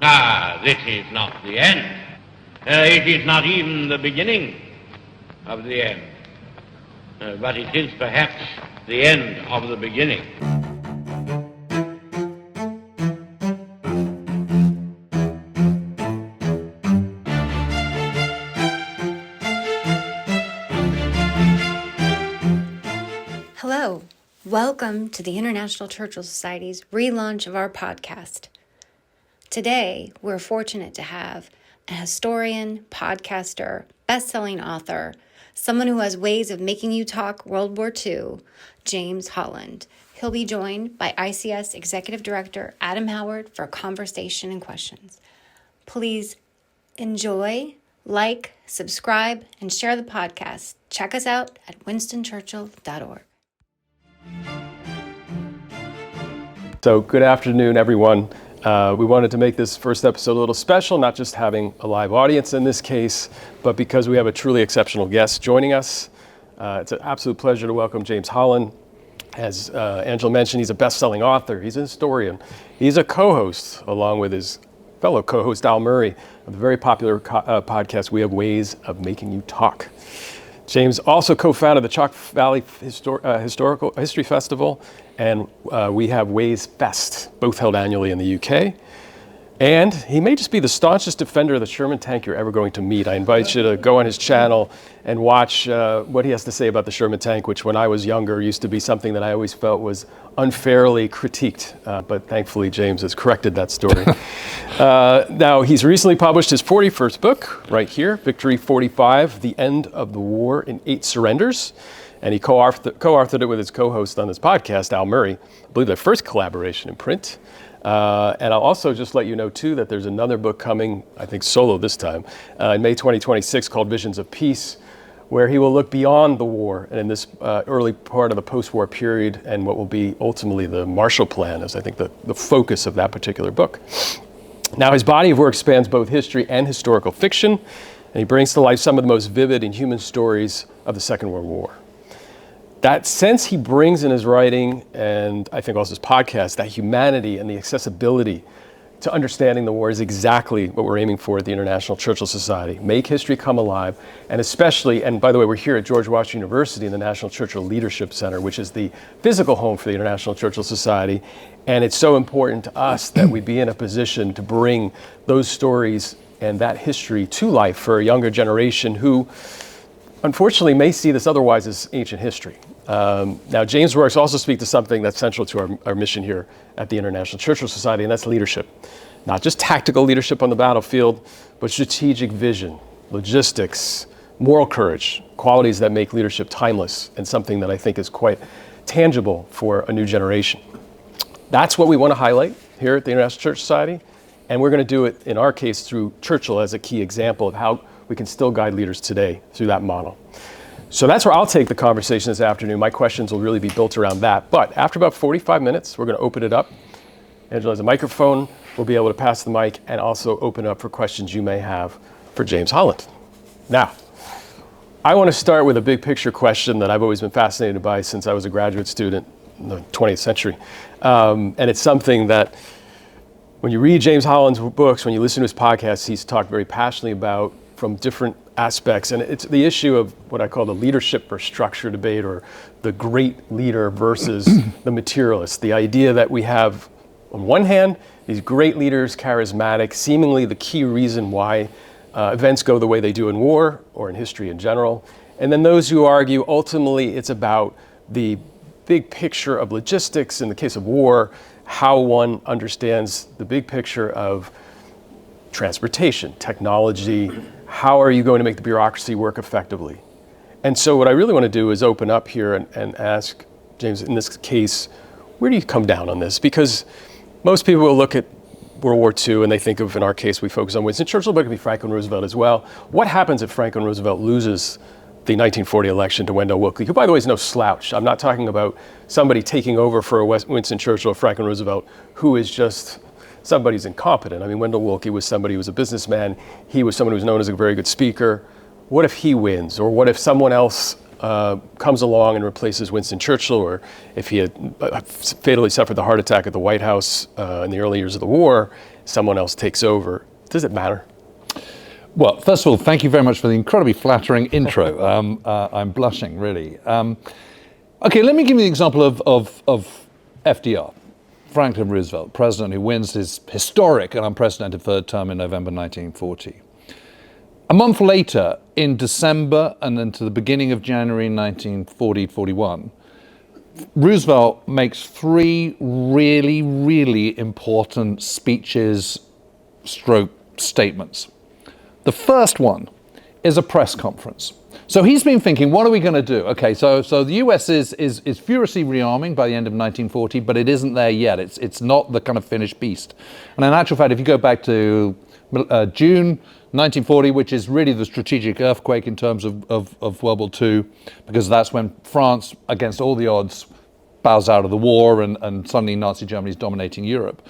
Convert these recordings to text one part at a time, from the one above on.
This is not the end. It is not even the beginning of the end. But it is perhaps the end of the beginning. Hello, welcome to the International Churchill Society's relaunch of our podcast. Today, we're fortunate to have a historian, podcaster, best-selling author, someone who has ways of making you talk World War II, James Holland. He'll be joined by ICS Executive Director Adam Howard for a conversation and questions. Please enjoy, like, subscribe, and share the podcast. Check us out at winstonchurchill.org. So good afternoon, everyone. We wanted to make this first episode a little special, not just having a live audience in this case, but because we have a truly exceptional guest joining us. It's an absolute pleasure to welcome James Holland. As Angela mentioned, he's a best-selling author. He's a historian. He's a co-host, along with his fellow co-host Al Murray, of the very popular podcast, We Have Ways of Making You Talk. James also co-founded the Chalk Valley History Festival and We Have Ways Fest, both held annually in the UK. And he may just be the staunchest defender of the Sherman tank you're ever going to meet. I invite you to go on his channel and watch what he has to say about the Sherman tank, which when I was younger used to be something that I always felt was unfairly critiqued. But thankfully, James has corrected that story. Now, he's recently published his 41st book, right here, Victory 45, The End of the War in 8 Surrenders. And he co-authored it with his co-host on this podcast, Al Murray. I believe their first collaboration in print. And I'll also just let you know, too, that there's another book coming, I think solo this time, in May 2026 called Visions of Peace, where he will look beyond the war and in this early part of the post-war period and what will be ultimately the Marshall Plan as I think the focus of that particular book. Now, his body of work spans both history and historical fiction, and he brings to life some of the most vivid and human stories of the Second World War. That sense he brings in his writing, and I think also his podcast, that humanity and the accessibility to understanding the war is exactly what we're aiming for at the International Churchill Society. Make history come alive, and especially, and by the way, we're here at George Washington University in the National Churchill Leadership Center, which is the physical home for the International Churchill Society, and it's so important to us that we be in a position to bring those stories and that history to life for a younger generation who unfortunately may see this otherwise as ancient history. Now, James' works also speak to something that's central to our mission here at the International Churchill Society, and that's leadership. Not just tactical leadership on the battlefield, but strategic vision, logistics, moral courage, qualities that make leadership timeless and something that I think is quite tangible for a new generation. That's what we want to highlight here at the International Church Society, and we're going to do it, in our case, through Churchill as a key example of how we can still guide leaders today through that model. So that's where I'll take the conversation this afternoon. My questions will really be built around that. But after about 45 minutes, we're going to open it up. Angela has a microphone. We'll be able to pass the mic and also open up for questions you may have for James Holland. Now, I want to start with a big picture question that I've always been fascinated by since I was a graduate student in the 20th century. And it's something that when you read James Holland's books, when you listen to his podcasts, he's talked very passionately about from different aspects, and it's the issue of what I call the leadership versus structure debate, or the great leader versus the materialist. The idea that we have, on one hand, these great leaders, charismatic, seemingly the key reason why events go the way they do in war or in history in general, and then those who argue ultimately it's about the big picture of logistics, in the case of war, how one understands the big picture of transportation, technology. How are you going to make the bureaucracy work effectively? And so what I really want to do is open up here and ask James, in this case, where do you come down on this? Because most people will look at World War II and they think of, in our case, we focus on Winston Churchill, but it could be Franklin Roosevelt as well. What happens if Franklin Roosevelt loses the 1940 election to Wendell Willkie, who, by the way, is no slouch? I'm not talking about somebody taking over for Winston Churchill or Franklin Roosevelt, who is just somebody's incompetent. I mean, Wendell Willkie was somebody who was a businessman. He was someone who was known as a very good speaker. What if he wins? Or what if someone else comes along and replaces Winston Churchill, or if he had fatally suffered the heart attack at the White House in the early years of the war, someone else takes over. Does it matter? Well, first of all, thank you very much for the incredibly flattering intro. I'm blushing, really. Okay, let me give you the example of FDR, Franklin Roosevelt, president who wins his historic and unprecedented third term in November 1940. A month later, in December and into the beginning of January 1940-41, Roosevelt makes three really, really important speeches stroke statements. The first one is a press conference. So he's been thinking, what are we going to do? Okay, so the US is furiously rearming by the end of 1940, but it isn't there yet. It's not the kind of finished beast. And in actual fact, if you go back to June 1940, which is really the strategic earthquake in terms of World War II, because that's when France, against all the odds, bows out of the war and suddenly Nazi Germany is dominating Europe.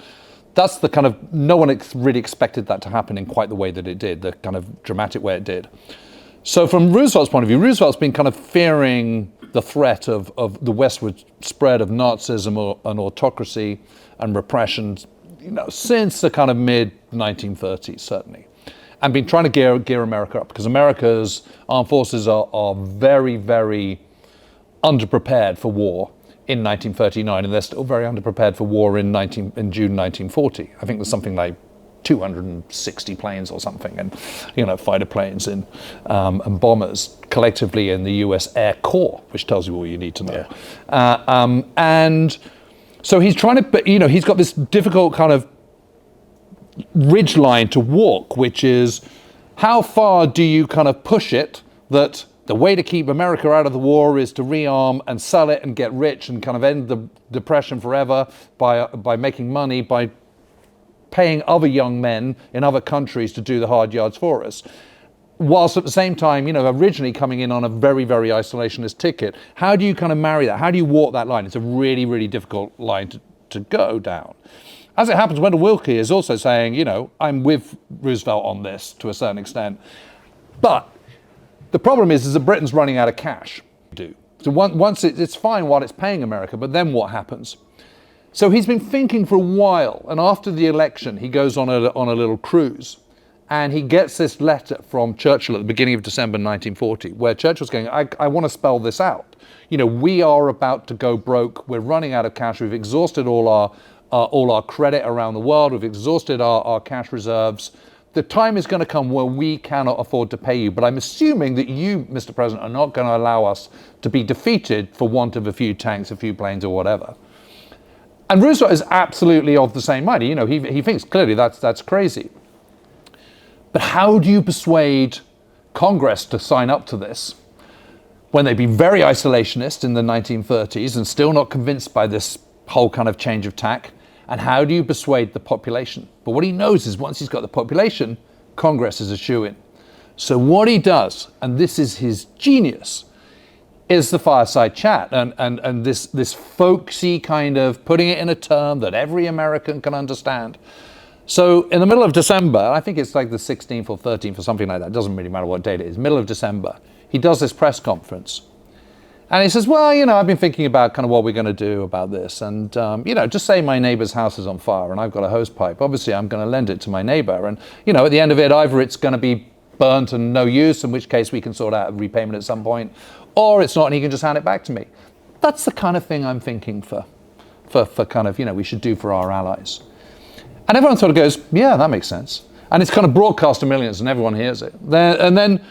That's the kind of, no one really expected that to happen in quite the way that it did, the kind of dramatic way it did. So from Roosevelt's point of view, Roosevelt's been kind of fearing the threat of the westward spread of Nazism and autocracy and repression, since the kind of mid-1930s, certainly. And been trying to gear America up, because America's armed forces are very, very underprepared for war in 1939, and they're still very underprepared for war in June 1940. I think there's something like 260 planes or something, and fighter planes and bombers collectively in the U.S. Air Corps, which tells you all you need to know. Yeah. And so he's trying to, he's got this difficult kind of ridge line to walk, which is how far do you kind of push it that the way to keep America out of the war is to rearm and sell it and get rich and kind of end the depression forever by making money, by paying other young men in other countries to do the hard yards for us, whilst at the same time, originally coming in on a very, very isolationist ticket. How do you kind of marry that? How do you walk that line? It's a really, really difficult line to go down. As it happens, Wendell Willkie is also saying, I'm with Roosevelt on this to a certain extent. But the problem is that Britain's running out of cash. So once it's fine while it's paying America, but then what happens? So he's been thinking for a while, and after the election, he goes on a little cruise, and he gets this letter from Churchill at the beginning of December 1940, where Churchill's going, I want to spell this out. We are about to go broke. We're running out of cash. We've exhausted all our credit around the world. We've exhausted our cash reserves. The time is going to come where we cannot afford to pay you. But I'm assuming that you, Mr. President, are not going to allow us to be defeated for want of a few tanks, a few planes, or whatever. And Roosevelt is absolutely of the same mind. He thinks clearly that's crazy. But how do you persuade Congress to sign up to this when they've been very isolationist in the 1930s and still not convinced by this whole kind of change of tack? And how do you persuade the population? But what he knows is once he's got the population, Congress is a shoo-in. So what he does, and this is his genius, is the fireside chat and this folksy kind of putting it in a term that every American can understand. So in the middle of December, I think it's like the 16th or 13th or something like that, it doesn't really matter what date it is, middle of December, he does this press conference. And he says, well, I've been thinking about kind of what we're going to do about this. And, just say my neighbor's house is on fire and I've got a hose pipe. Obviously, I'm going to lend it to my neighbor. And, at the end of it, either it's going to be burnt and no use, in which case we can sort out a repayment at some point, or it's not and he can just hand it back to me. That's the kind of thing I'm thinking for kind of, we should do for our allies. And everyone sort of goes, yeah, that makes sense. And it's kind of broadcast to millions and everyone hears it. And then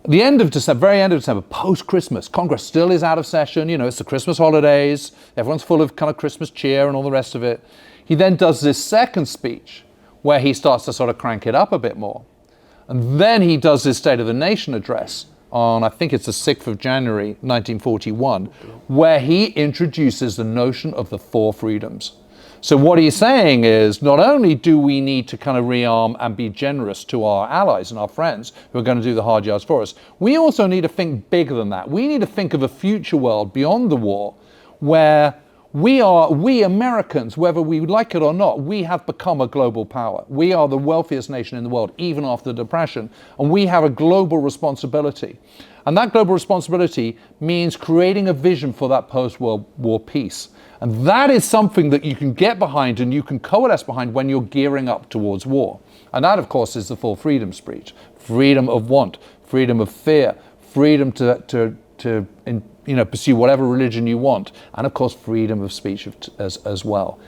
the end of December, very end of December, post-Christmas, Congress still is out of session. It's the Christmas holidays. Everyone's full of kind of Christmas cheer and all the rest of it. He then does this second speech where he starts to sort of crank it up a bit more. And then he does his State of the Nation address on, I think it's the 6th of January, 1941, where he introduces the notion of the four freedoms. So what he's saying is, not only do we need to kind of rearm and be generous to our allies and our friends who are going to do the hard yards for us, we also need to think bigger than that. We need to think of a future world beyond the war where We Americans, whether we like it or not, we have become a global power. We are the wealthiest nation in the world, even after the Depression, and we have a global responsibility. And that global responsibility means creating a vision for that post-World War peace. And that is something that you can get behind and you can coalesce behind when you're gearing up towards war. And that, of course, is the full freedom speech. Freedom of want, freedom of fear, freedom to pursue whatever religion you want, and of course freedom of speech as well.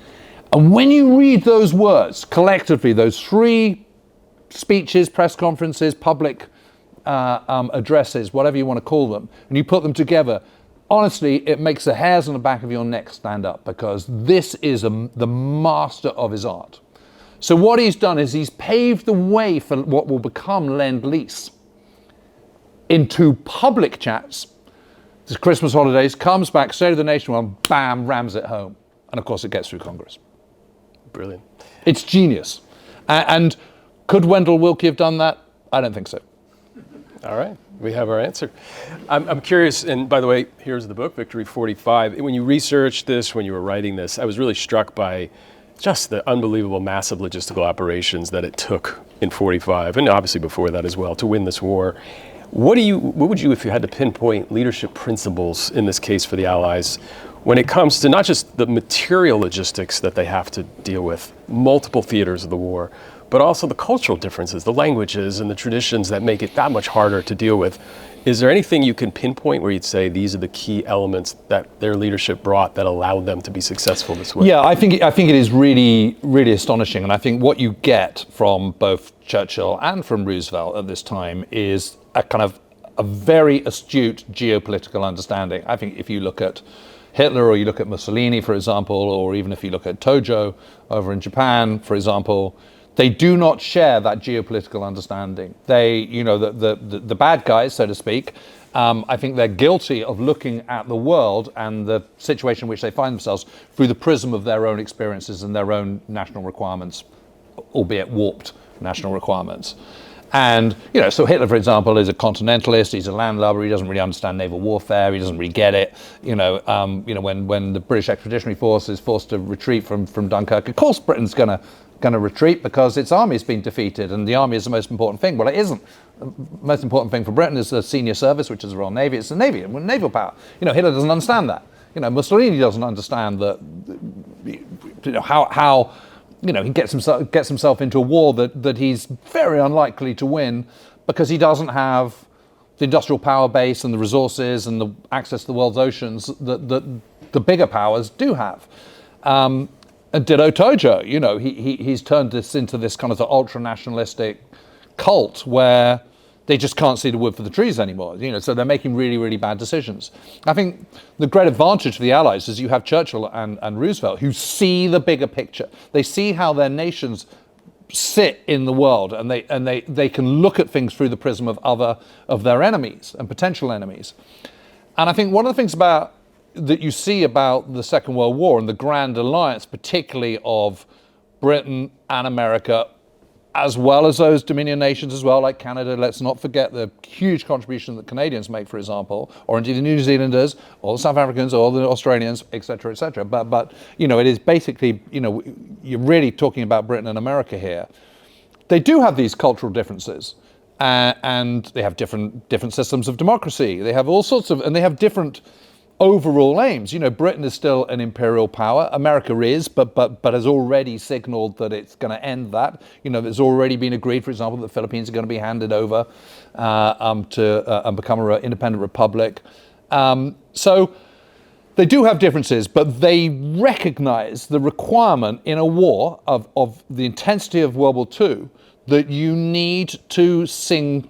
And when you read those words collectively, those three speeches, press conferences, public addresses, whatever you want to call them, and you put them together, honestly, it makes the hairs on the back of your neck stand up, because this is the master of his art. So what he's done is he's paved the way for what will become Lend-Lease into public chats. This Christmas holidays, comes back, State of the Nation one, bam, rams it home. And of course it gets through Congress. Brilliant. It's genius. And could Wendell Willkie have done that? I don't think so. All right, we have our answer. I'm curious, and by the way, here's the book, Victory 45. When you researched this, when you were writing this, I was really struck by just the unbelievable massive logistical operations that it took in 45, and obviously before that as well, to win this war. What would you, if you had to pinpoint leadership principles in this case for the Allies, when it comes to not just the material logistics that they have to deal with, multiple theaters of the war, but also the cultural differences, the languages and the traditions that make it that much harder to deal with? Is there anything you can pinpoint where you'd say these are the key elements that their leadership brought that allowed them to be successful this way? Yeah, I think it is really, really astonishing. And I think what you get from both Churchill and from Roosevelt at this time is a kind of a very astute geopolitical understanding. I think if you look at Hitler, or you look at Mussolini, for example, or even if you look at Tojo over in Japan, for example, they do not share that geopolitical understanding. They, the bad guys, so to speak, I think they're guilty of looking at the world and the situation in which they find themselves through the prism of their own experiences and their own national requirements, albeit warped national requirements. And, so Hitler, for example, is a continentalist, he's a landlubber, he doesn't really understand naval warfare, he doesn't really get it. When the British Expeditionary Force is forced to retreat from Dunkirk, of course Britain's going to retreat because its army's been defeated, and the army is the most important thing. Well, it isn't. The most important thing for Britain is the senior service, which is the Royal Navy. It's the Navy, and naval power. Hitler doesn't understand that. Mussolini doesn't understand that, how he gets himself into a war that he's very unlikely to win, because he doesn't have the industrial power base and the resources and the access to the world's oceans that the bigger powers do have. And ditto Tojo, he's turned this into this kind of ultra-nationalistic cult where they just can't see the wood for the trees anymore. So they're making really, really bad decisions. I think the great advantage for the Allies is you have Churchill and Roosevelt who see the bigger picture. They see how their nations sit in the world, and they can look at things through the prism of their enemies and potential enemies. And I think one of the things that you see about the Second World War and the Grand Alliance, particularly of Britain and America, as well as those Dominion nations as well, like Canada. Let's not forget the huge contribution that Canadians make, for example, or indeed the New Zealanders, or the South Africans, or the Australians, etc., etc. But it is basically, you're really talking about Britain and America here. They do have these cultural differences, and they have different systems of democracy. They have all sorts of, and they have different overall aims. Britain is still an imperial power. America is, but has already signaled that it's going to end that. There's already been agreed, for example, that the Philippines are going to be handed over to become an independent republic. So they do have differences, but they recognize the requirement in a war of the intensity of World War II that you need to sing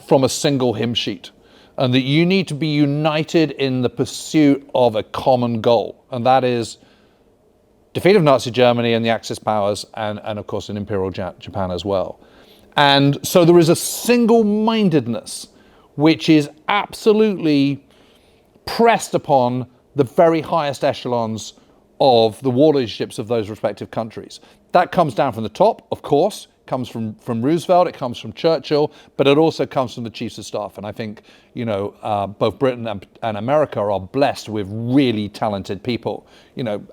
from a single hymn sheet, and that you need to be united in the pursuit of a common goal. And that is defeat of Nazi Germany and the Axis powers, and of course in Imperial Japan as well. And so there is a single-mindedness which is absolutely pressed upon the very highest echelons of the war leaderships of those respective countries. That comes down from the top, of course. comes from Roosevelt, it comes from Churchill, but it also comes from the chiefs of staff. And I think, both Britain and America are blessed with really talented people.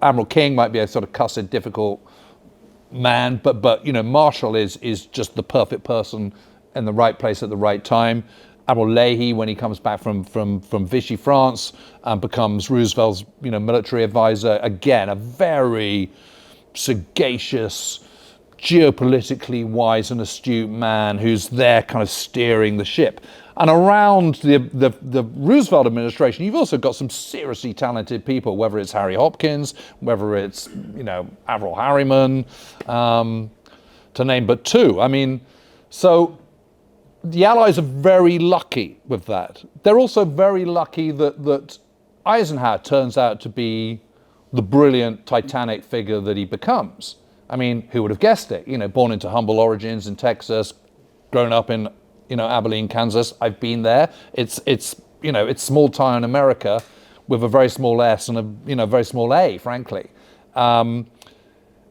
Admiral King might be a sort of cussed, difficult man, but Marshall is just the perfect person in the right place at the right time. Admiral Leahy, when he comes back from Vichy, France, becomes Roosevelt's military advisor. Again, a very sagacious, geopolitically wise and astute man who's there kind of steering the ship. And around the Roosevelt administration, you've also got some seriously talented people, whether it's Harry Hopkins, whether it's, Averell Harriman, to name but two. I mean, so the Allies are very lucky with that. They're also very lucky that Eisenhower turns out to be the brilliant Titanic figure that he becomes. I mean, who would have guessed it? Born into humble origins in Texas, grown up in, Abilene, Kansas. I've been there. It's small town America with a very small S and a very small A, frankly. And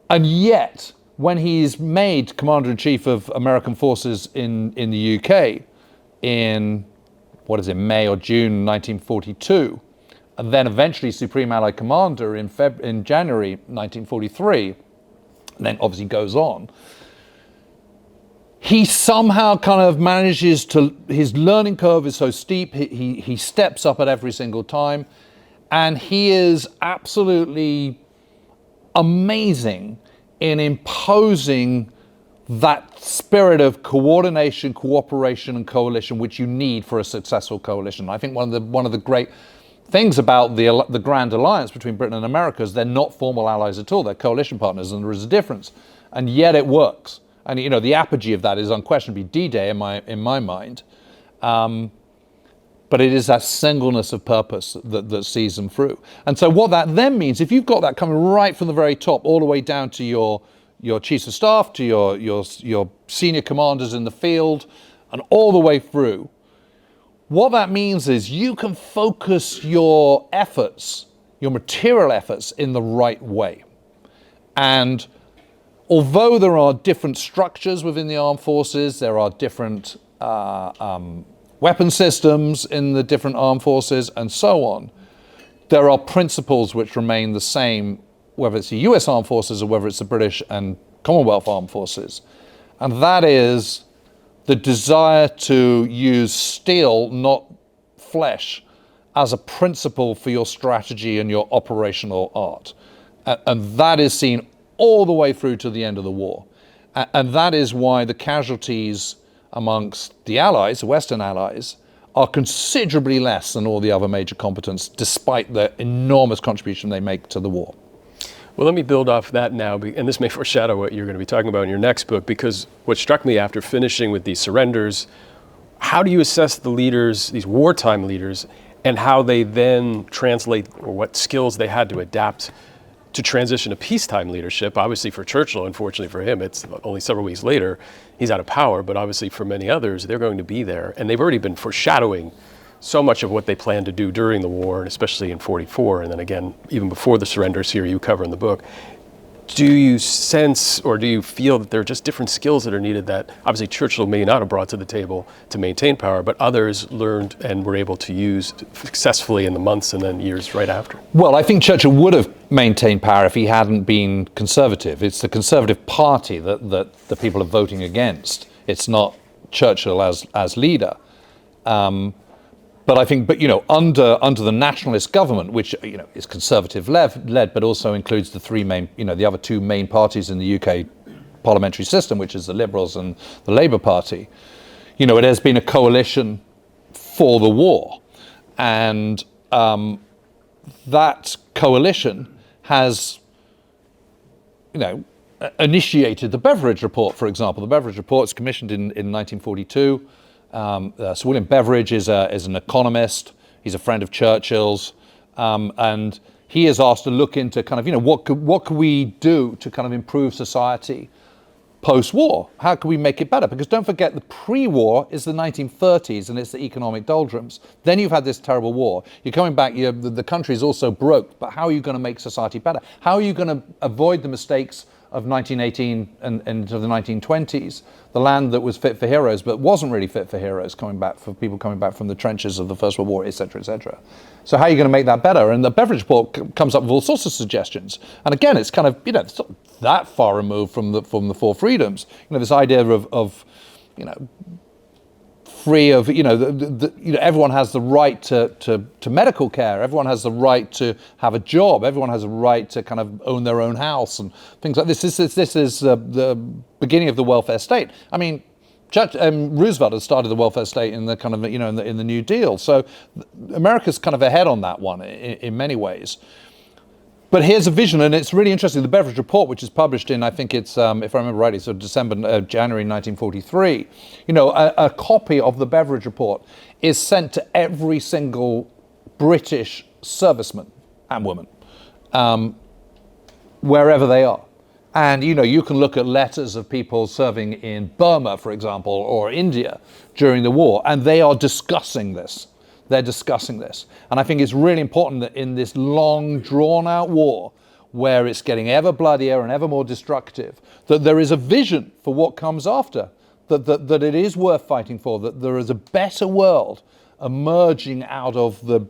yet, when he's made Commander-in-Chief of American forces in the UK in, May or June 1942, and then eventually Supreme Allied Commander in January 1943, and then obviously goes on, he somehow kind of manages to, his learning curve is so steep, he steps up at every single time, and he is absolutely amazing in imposing that spirit of coordination, cooperation, and coalition which you need for a successful coalition. I think one of the great things about the Grand Alliance between Britain and America is they're not formal allies at all. They're coalition partners, and there is a difference. And yet it works. And the apogee of that is unquestionably D-Day in my mind. But it is that singleness of purpose that sees them through. And so what that then means, if you've got that coming right from the very top, all the way down to your chiefs of staff, to your senior commanders in the field, and all the way through, what that means is you can focus your efforts, your material efforts, in the right way. And although there are different structures within the armed forces, there are different weapon systems in the different armed forces, and so on, there are principles which remain the same, whether it's the US Armed Forces or whether it's the British and Commonwealth Armed Forces. And that is the desire to use steel, not flesh, as a principle for your strategy and your operational art. And that is seen all the way through to the end of the war. And that is why the casualties amongst the Allies, the Western Allies, are considerably less than all the other major combatants, despite the enormous contribution they make to the war. Well, let me build off that now, and this may foreshadow what you're going to be talking about in your next book, because what struck me after finishing with these surrenders, how do you assess the leaders, these wartime leaders, and how they then translate, or what skills they had to adapt to transition to peacetime leadership? Obviously for Churchill, unfortunately for him, it's only several weeks later, he's out of power, but obviously for many others, they're going to be there. And they've already been foreshadowing so much of what they plan to do during the war, and especially in 44, and then again, even before the surrenders here you cover in the book. Do you sense, or do you feel that there are just different skills that are needed that obviously Churchill may not have brought to the table to maintain power, but others learned and were able to use successfully in the months and then years right after? Well, I think Churchill would have maintained power if he hadn't been conservative. It's the Conservative Party that the people are voting against. It's not Churchill as leader. But I think, under the nationalist government, which is conservative led, but also includes the three main, the other two main parties in the UK parliamentary system, which is the Liberals and the Labour Party, it has been a coalition for the war, and that coalition has, initiated the Beveridge Report, for example. The Beveridge Report is commissioned in 1942. Sir William Beveridge is an economist. He's a friend of Churchill's, and he is asked to look into kind of what could we do to kind of improve society post-war? How can we make it better? Because don't forget, the pre-war is the 1930s and it's the economic doldrums. Then you've had this terrible war. You're coming back. The country is also broke. But how are you going to make society better? How are you going to avoid the mistakes of 1918 and into the 1920s, the land that was fit for heroes but wasn't really fit for heroes, for people coming back from the trenches of the First World War, etc., etc. So how are you going to make that better? And the Beveridge report comes up with all sorts of suggestions. And again, it's kind of, it's not that far removed from the Four Freedoms. This idea of free of, everyone has the right to medical care. Everyone has the right to have a job. Everyone has a right to kind of own their own house and things like this. This is the beginning of the welfare state. I mean, Roosevelt had started the welfare state in the kind of, in the New Deal. So America's kind of ahead on that one in many ways. But here's a vision, and it's really interesting. The Beveridge report, which is published in, I think it's, if I remember rightly, so January 1943, a copy of the Beveridge report is sent to every single British serviceman and woman, wherever they are. And, you can look at letters of people serving in Burma, for example, or India during the war, and they are discussing this. They're discussing this. And I think it's really important that in this long, drawn-out war, where it's getting ever bloodier and ever more destructive, that there is a vision for what comes after, that it is worth fighting for, that there is a better world emerging out of the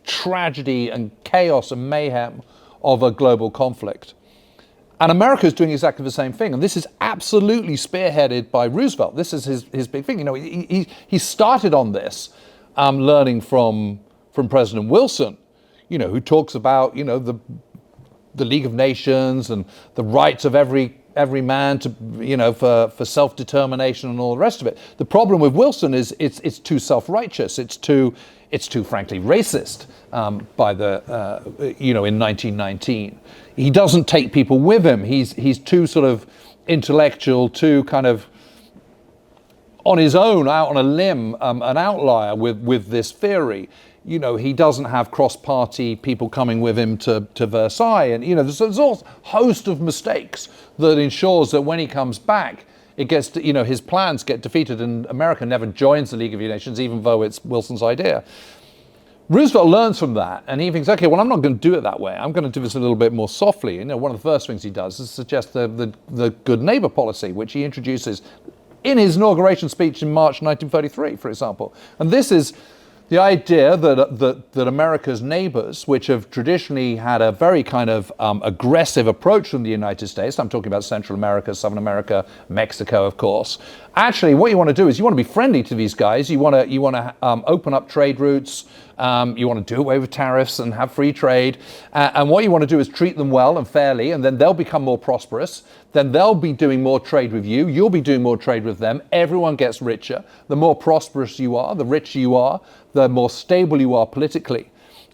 tragedy and chaos and mayhem of a global conflict. And America is doing exactly the same thing. And this is absolutely spearheaded by Roosevelt. This is his big thing. He started on this, learning from President Wilson, who talks about, the League of Nations and the rights of every man to, for self-determination and all the rest of it. The problem with Wilson is it's too self-righteous. It's too frankly racist in 1919. He doesn't take people with him. He's too sort of intellectual, too kind of on his own, out on a limb, an outlier with this theory. He doesn't have cross-party people coming with him to Versailles. And, there's a host of mistakes that ensures that when he comes back, it gets to, his plans get defeated and America never joins the League of Nations, even though it's Wilson's idea. Roosevelt learns from that, and he thinks, okay, well, I'm not going to do it that way. I'm going to do this a little bit more softly. One of the first things he does is suggest the good neighbor policy, which he introduces in his inauguration speech in March 1933, for example. And this is the idea that America's neighbors, which have traditionally had a very kind of aggressive approach from the United States, I'm talking about Central America, Southern America, Mexico, of course. Actually, what you want to do is you want to be friendly to these guys. You want to open up trade routes. You want to do away with tariffs and have free trade. And what you want to do is treat them well and fairly, and then they'll become more prosperous. Then they'll be doing more trade with you. You'll be doing more trade with them. Everyone gets richer. The more prosperous you are, the richer you are, the more stable you are politically.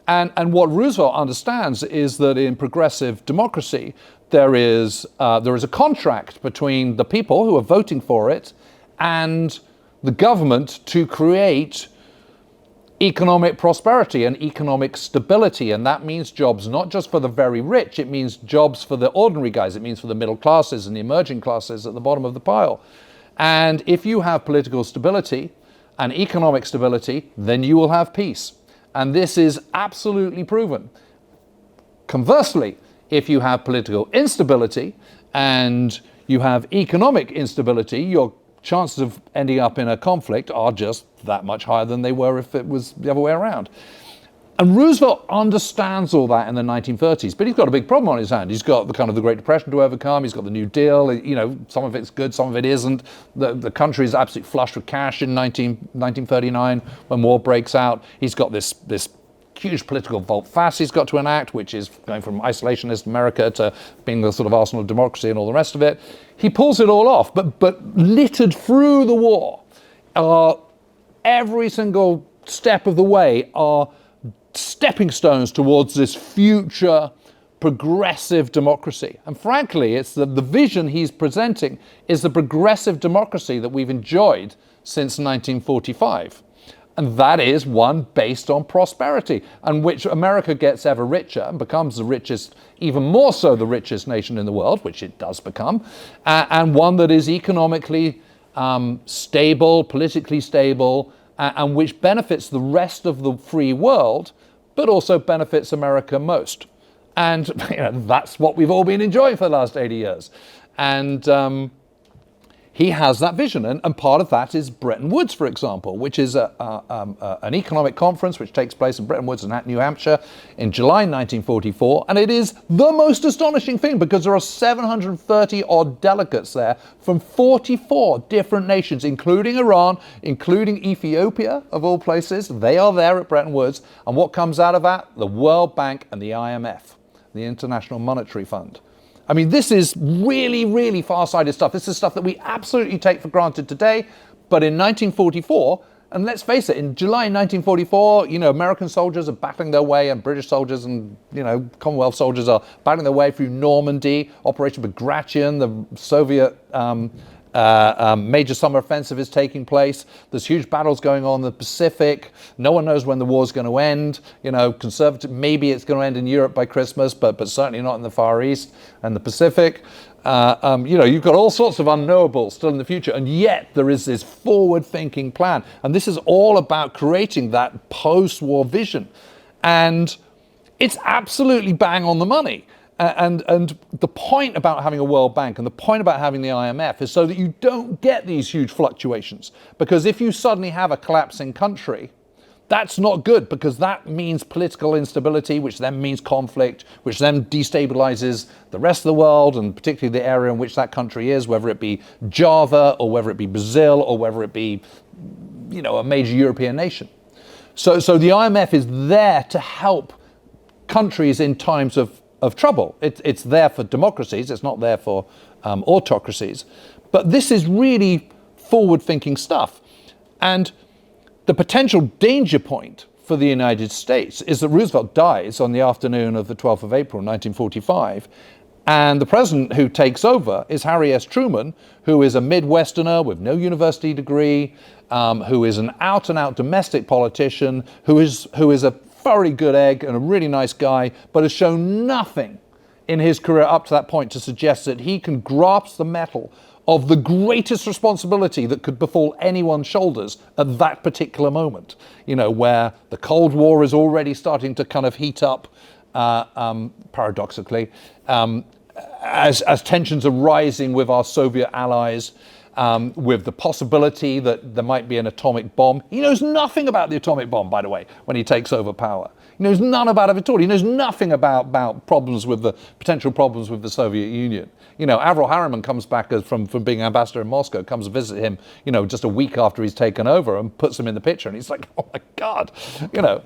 And what Roosevelt understands is that in progressive democracy, there is a contract between the people who are voting for it and the government to create economic prosperity and economic stability. And that means jobs not just for the very rich, it means jobs for the ordinary guys. It means for the middle classes and the emerging classes at the bottom of the pile. And if you have political stability and economic stability, then you will have peace. And this is absolutely proven. Conversely, if you have political instability and you have economic instability, your chances of ending up in a conflict are just that much higher than they were if it was the other way around. And Roosevelt understands all that in the 1930s, but he's got a big problem on his hand. He's got the Great Depression to overcome. He's got the New Deal. Some of it's good, some of it isn't. The country is absolutely flush with cash in 1939 when war breaks out. He's got this huge political volte-face he's got to enact, which is going from isolationist America to being the sort of arsenal of democracy and all the rest of it. He pulls it all off, but littered through the war, every single step of the way are stepping stones towards this future progressive democracy. And frankly, it's the vision he's presenting is the progressive democracy that we've enjoyed since 1945. And that is one based on prosperity, and which America gets ever richer and becomes the richest, even more so the richest nation in the world, which it does become, and one that is economically stable, politically stable, and which benefits the rest of the free world, but also benefits America most. And that's what we've all been enjoying for the last 80 years. And he has that vision. And part of that is Bretton Woods, for example, which is an economic conference which takes place in Bretton Woods in New Hampshire in July 1944. And it is the most astonishing thing because there are 730 odd delegates there from 44 different nations, including Iran, including Ethiopia, of all places. They are there at Bretton Woods. And what comes out of that? The World Bank and the IMF, the International Monetary Fund. I mean, this is really, really far-sighted stuff. This is stuff that we absolutely take for granted today. But in 1944, and let's face it, in July 1944, American soldiers are battling their way, and British soldiers and, Commonwealth soldiers are battling their way through Normandy. Operation Bagration, the Soviet major summer offensive is taking place. There's huge battles going on in the Pacific. No one knows when the war's going to end. Conservative, maybe it's going to end in Europe by Christmas, but certainly not in the Far East and the Pacific. You've got all sorts of unknowables still in the future, and yet there is this forward-thinking plan. And this is all about creating that post-war vision. And it's absolutely bang on the money. And the point about having a World Bank and the point about having the IMF is so that you don't get these huge fluctuations. Because if you suddenly have a collapsing country, that's not good, because that means political instability, which then means conflict, which then destabilizes the rest of the world, and particularly the area in which that country is, whether it be Java or whether it be Brazil or whether it be, a major European nation. So the IMF is there to help countries in times of trouble. It's there for democracies. It's not there for autocracies. But this is really forward-thinking stuff. And the potential danger point for the United States is that Roosevelt dies on the afternoon of the 12th of April, 1945. And the president who takes over is Harry S. Truman, who is a Midwesterner with no university degree, who is an out-and-out domestic politician, who is a very good egg and a really nice guy, but has shown nothing in his career up to that point to suggest that he can grasp the mettle of the greatest responsibility that could befall anyone's shoulders at that particular moment, where the Cold War is already starting to kind of heat up, paradoxically, as tensions are rising with our Soviet allies, with the possibility that there might be an atomic bomb. He knows nothing about the atomic bomb, by the way, when he takes over power. He knows none about it at all. He knows nothing about potential problems with the Soviet Union. Avril Harriman comes back from being ambassador in Moscow, comes to visit him, just a week after he's taken over, and puts him in the picture, and he's like, oh my God,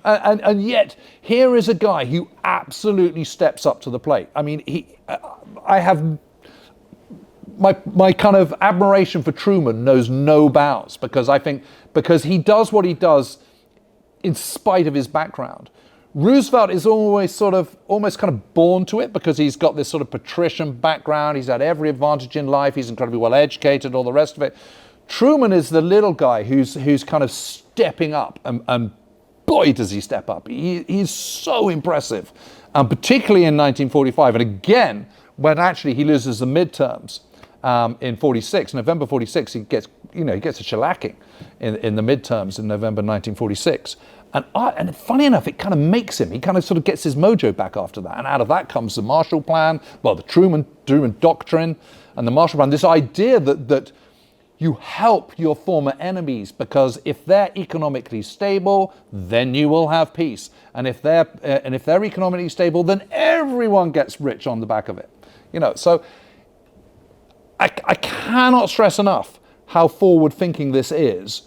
and yet here is a guy who absolutely steps up to the plate. I mean, I have my kind of admiration for Truman knows no bounds, because he does what he does in spite of his background. Roosevelt is almost kind of born to it, because he's got this sort of patrician background. He's had every advantage in life. He's incredibly well educated, all the rest of it. Truman is the little guy who's kind of stepping up, and boy, does he step up. He's so impressive, and particularly in 1945. And again, when actually he loses the midterms in 46, November 46, he gets a shellacking in the midterms in November 1946. And funny enough, it kind of makes him, he kind of sort of gets his mojo back after that. And out of that comes the Marshall Plan, the Truman Doctrine, and the Marshall Plan, this idea that you help your former enemies, because if they're economically stable, then you will have peace. And if they're economically stable, then everyone gets rich on the back of it. So I cannot stress enough how forward-thinking this is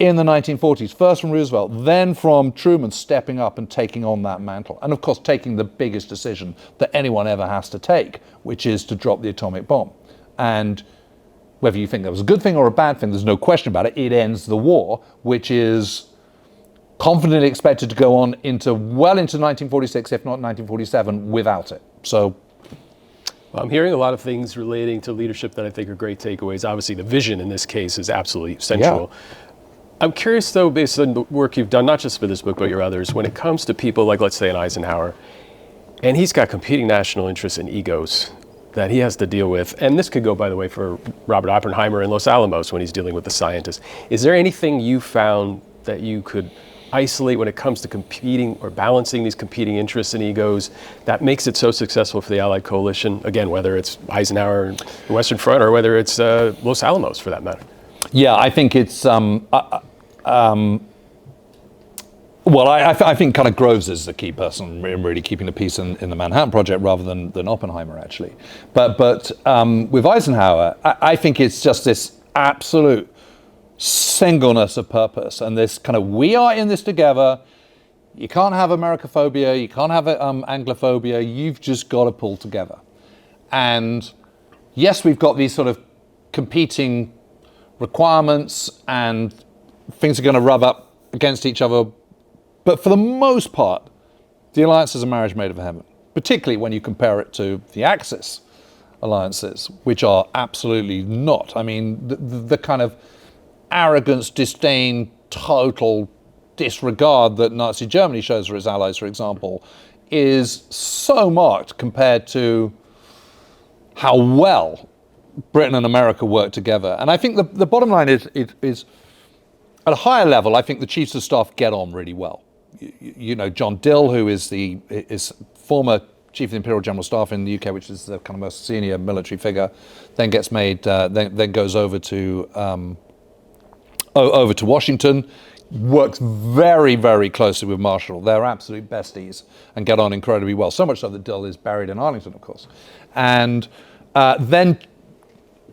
in the 1940s, first from Roosevelt, then from Truman stepping up and taking on that mantle. And of course, taking the biggest decision that anyone ever has to take, which is to drop the atomic bomb. And whether you think that was a good thing or a bad thing, there's no question about it. It ends the war, which is confidently expected to go on into 1946, if not 1947, without it. So I'm hearing a lot of things relating to leadership that I think are great takeaways. Obviously, the vision in this case is absolutely central. Yeah. I'm curious, though, based on the work you've done, not just for this book, but your others, when it comes to people like, let's say, an Eisenhower, and he's got competing national interests and egos that he has to deal with. And this could go, by the way, for Robert Oppenheimer in Los Alamos when he's dealing with the scientists. Is there anything you found that you could isolate when it comes to competing or balancing these competing interests and egos that makes it so successful for the Allied coalition, again, whether it's Eisenhower and the Western Front or whether it's Los Alamos for that matter? Yeah, I think it's well, I think kind of Groves is the key person in really keeping the peace in the Manhattan Project rather than Oppenheimer, actually. But with Eisenhower, I think it's just this absolute singleness of purpose and this kind of, we are in this together. You can't have Americophobia, you can't have Anglophobia, you've just got to pull together. And yes, we've got these sort of competing requirements and things are going to rub up against each other. But for the most part, the alliance is a marriage made of heaven, particularly when you compare it to the Axis alliances, which are absolutely not. I mean, the kind of arrogance, disdain, total disregard that Nazi Germany shows for its allies, for example, is so marked compared to how well Britain and America work together. And I think the bottom line is at a higher level, I think the chiefs of staff get on really well. You know, John Dill, who is former chief of the Imperial General Staff in the UK, which is the kind of most senior military figure, then gets made, then goes over to Washington, works very, very closely with Marshall. They're absolute besties and get on incredibly well. So much so that Dill is buried in Arlington, of course. And then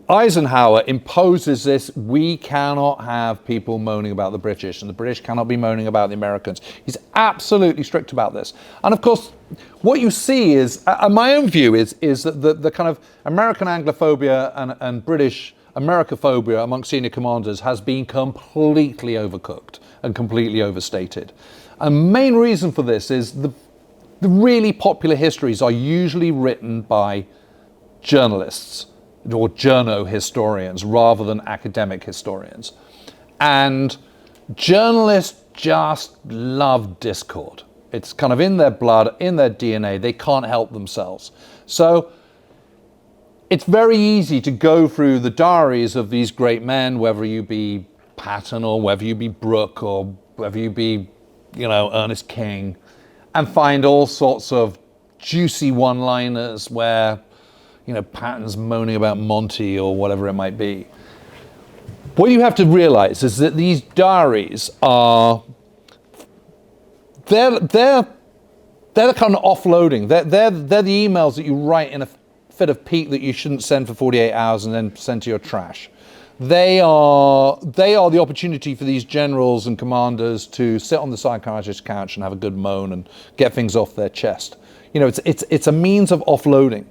Eisenhower imposes this, we cannot have people moaning about the British and the British cannot be moaning about the Americans. He's absolutely strict about this. And of course, what you see is, my own view is that the kind of American Anglophobia and British Americophobia amongst senior commanders has been completely overcooked and completely overstated. And main reason for this is the really popular histories are usually written by journalists or journo historians rather than academic historians. And journalists just love discord. It's kind of in their blood, in their DNA. They can't help themselves. So it's very easy to go through the diaries of these great men, whether you be Patton or whether you be Brooke or whether you be, you know, Ernest King, and find all sorts of juicy one-liners where, you know, Patton's moaning about Monty or whatever it might be. What you have to realize is that these diaries are, they're the kind of offloading. They're the emails that you write in a fit of pique that you shouldn't send for 48 hours and then send to your trash. They are the opportunity for these generals and commanders to sit on the psychiatrist's couch and have a good moan and get things off their chest. You know, it's a means of offloading.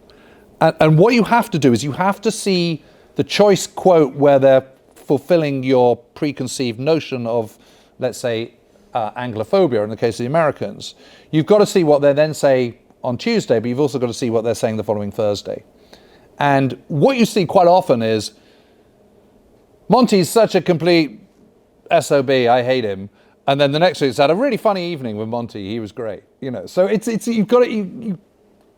And what you have to do is you have to see the choice quote where they're fulfilling your preconceived notion of, let's say, Anglophobia in the case of the Americans. You've got to see what they then say on Tuesday, but you've also got to see what they're saying the following Thursday. And what you see quite often is, Monty's such a complete SOB, I hate him. And then the next week, it's had a really funny evening with Monty, he was great. You know, so it's you've got to, you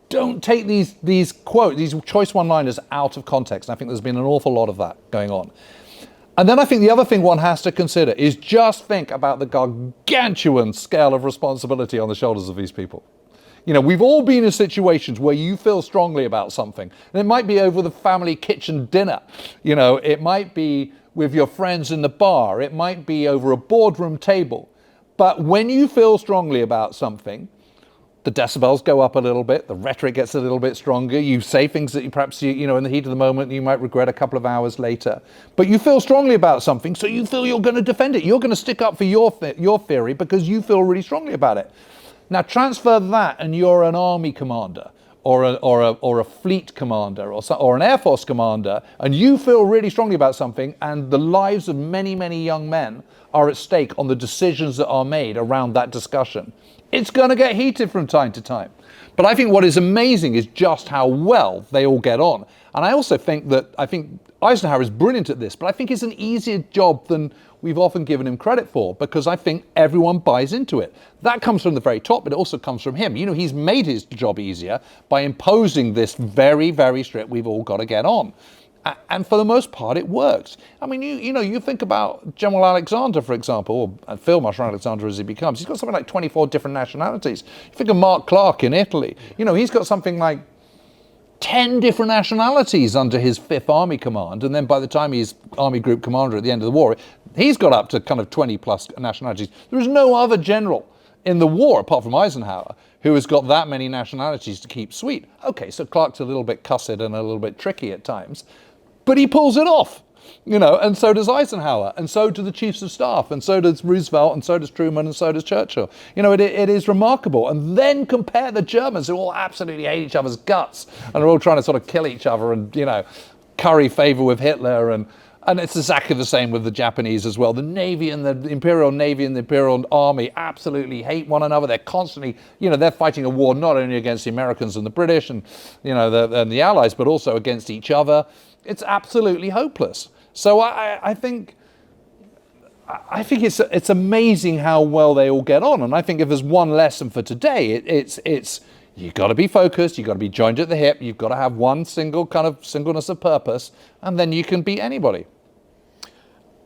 don't take these quotes, these choice one-liners out of context. And I think there's been an awful lot of that going on. And then I think the other thing one has to consider is just think about the gargantuan scale of responsibility on the shoulders of these people. You know, we've all been in situations where you feel strongly about something. And it might be over the family kitchen dinner. You know, it might be with your friends in the bar. It might be over a boardroom table. But when you feel strongly about something, the decibels go up a little bit, the rhetoric gets a little bit stronger, you say things that you perhaps, you know, in the heat of the moment, you might regret a couple of hours later. But you feel strongly about something, so you feel you're going to defend it. You're going to stick up for your theory because you feel really strongly about it. Now transfer that and you're an army commander or a fleet commander or an Air Force commander, and you feel really strongly about something, and the lives of many, many young men are at stake on the decisions that are made around that discussion. It's going to get heated from time to time. But I think what is amazing is just how well they all get on. And I also think Eisenhower is brilliant at this, but I think it's an easier job than we've often given him credit for, because I think everyone buys into it. That comes from the very top, but it also comes from him. You know, he's made his job easier by imposing this very, very strict, we've all got to get on. And for the most part, it works. I mean, you think about General Alexander, for example, or Field Marshal Alexander as he becomes. He's got something like 24 different nationalities. You think of Mark Clark in Italy. He's got something like 10 different nationalities under his 5th Army Command. And then by the time he's Army Group Commander at the end of the war, he's got up to kind of 20 plus nationalities. There is no other general in the war, apart from Eisenhower, who has got that many nationalities to keep sweet. Okay, so Clark's a little bit cussed and a little bit tricky at times. But he pulls it off, and so does Eisenhower, and so do the chiefs of staff, and so does Roosevelt, and so does Truman, and so does Churchill. It is remarkable. And then compare the Germans, who all absolutely hate each other's guts, and are all trying to sort of kill each other and, curry favor with Hitler. And it's exactly the same with the Japanese as well. The Navy and the Imperial Navy and the Imperial Army absolutely hate one another. They're constantly, they're fighting a war not only against the Americans and the British and, and the Allies, but also against each other. It's absolutely hopeless. So I think it's amazing how well they all get on. And I think if there's one lesson for today, it's you've got to be focused, you've got to be joined at the hip, you've got to have one single kind of singleness of purpose, and then you can beat anybody.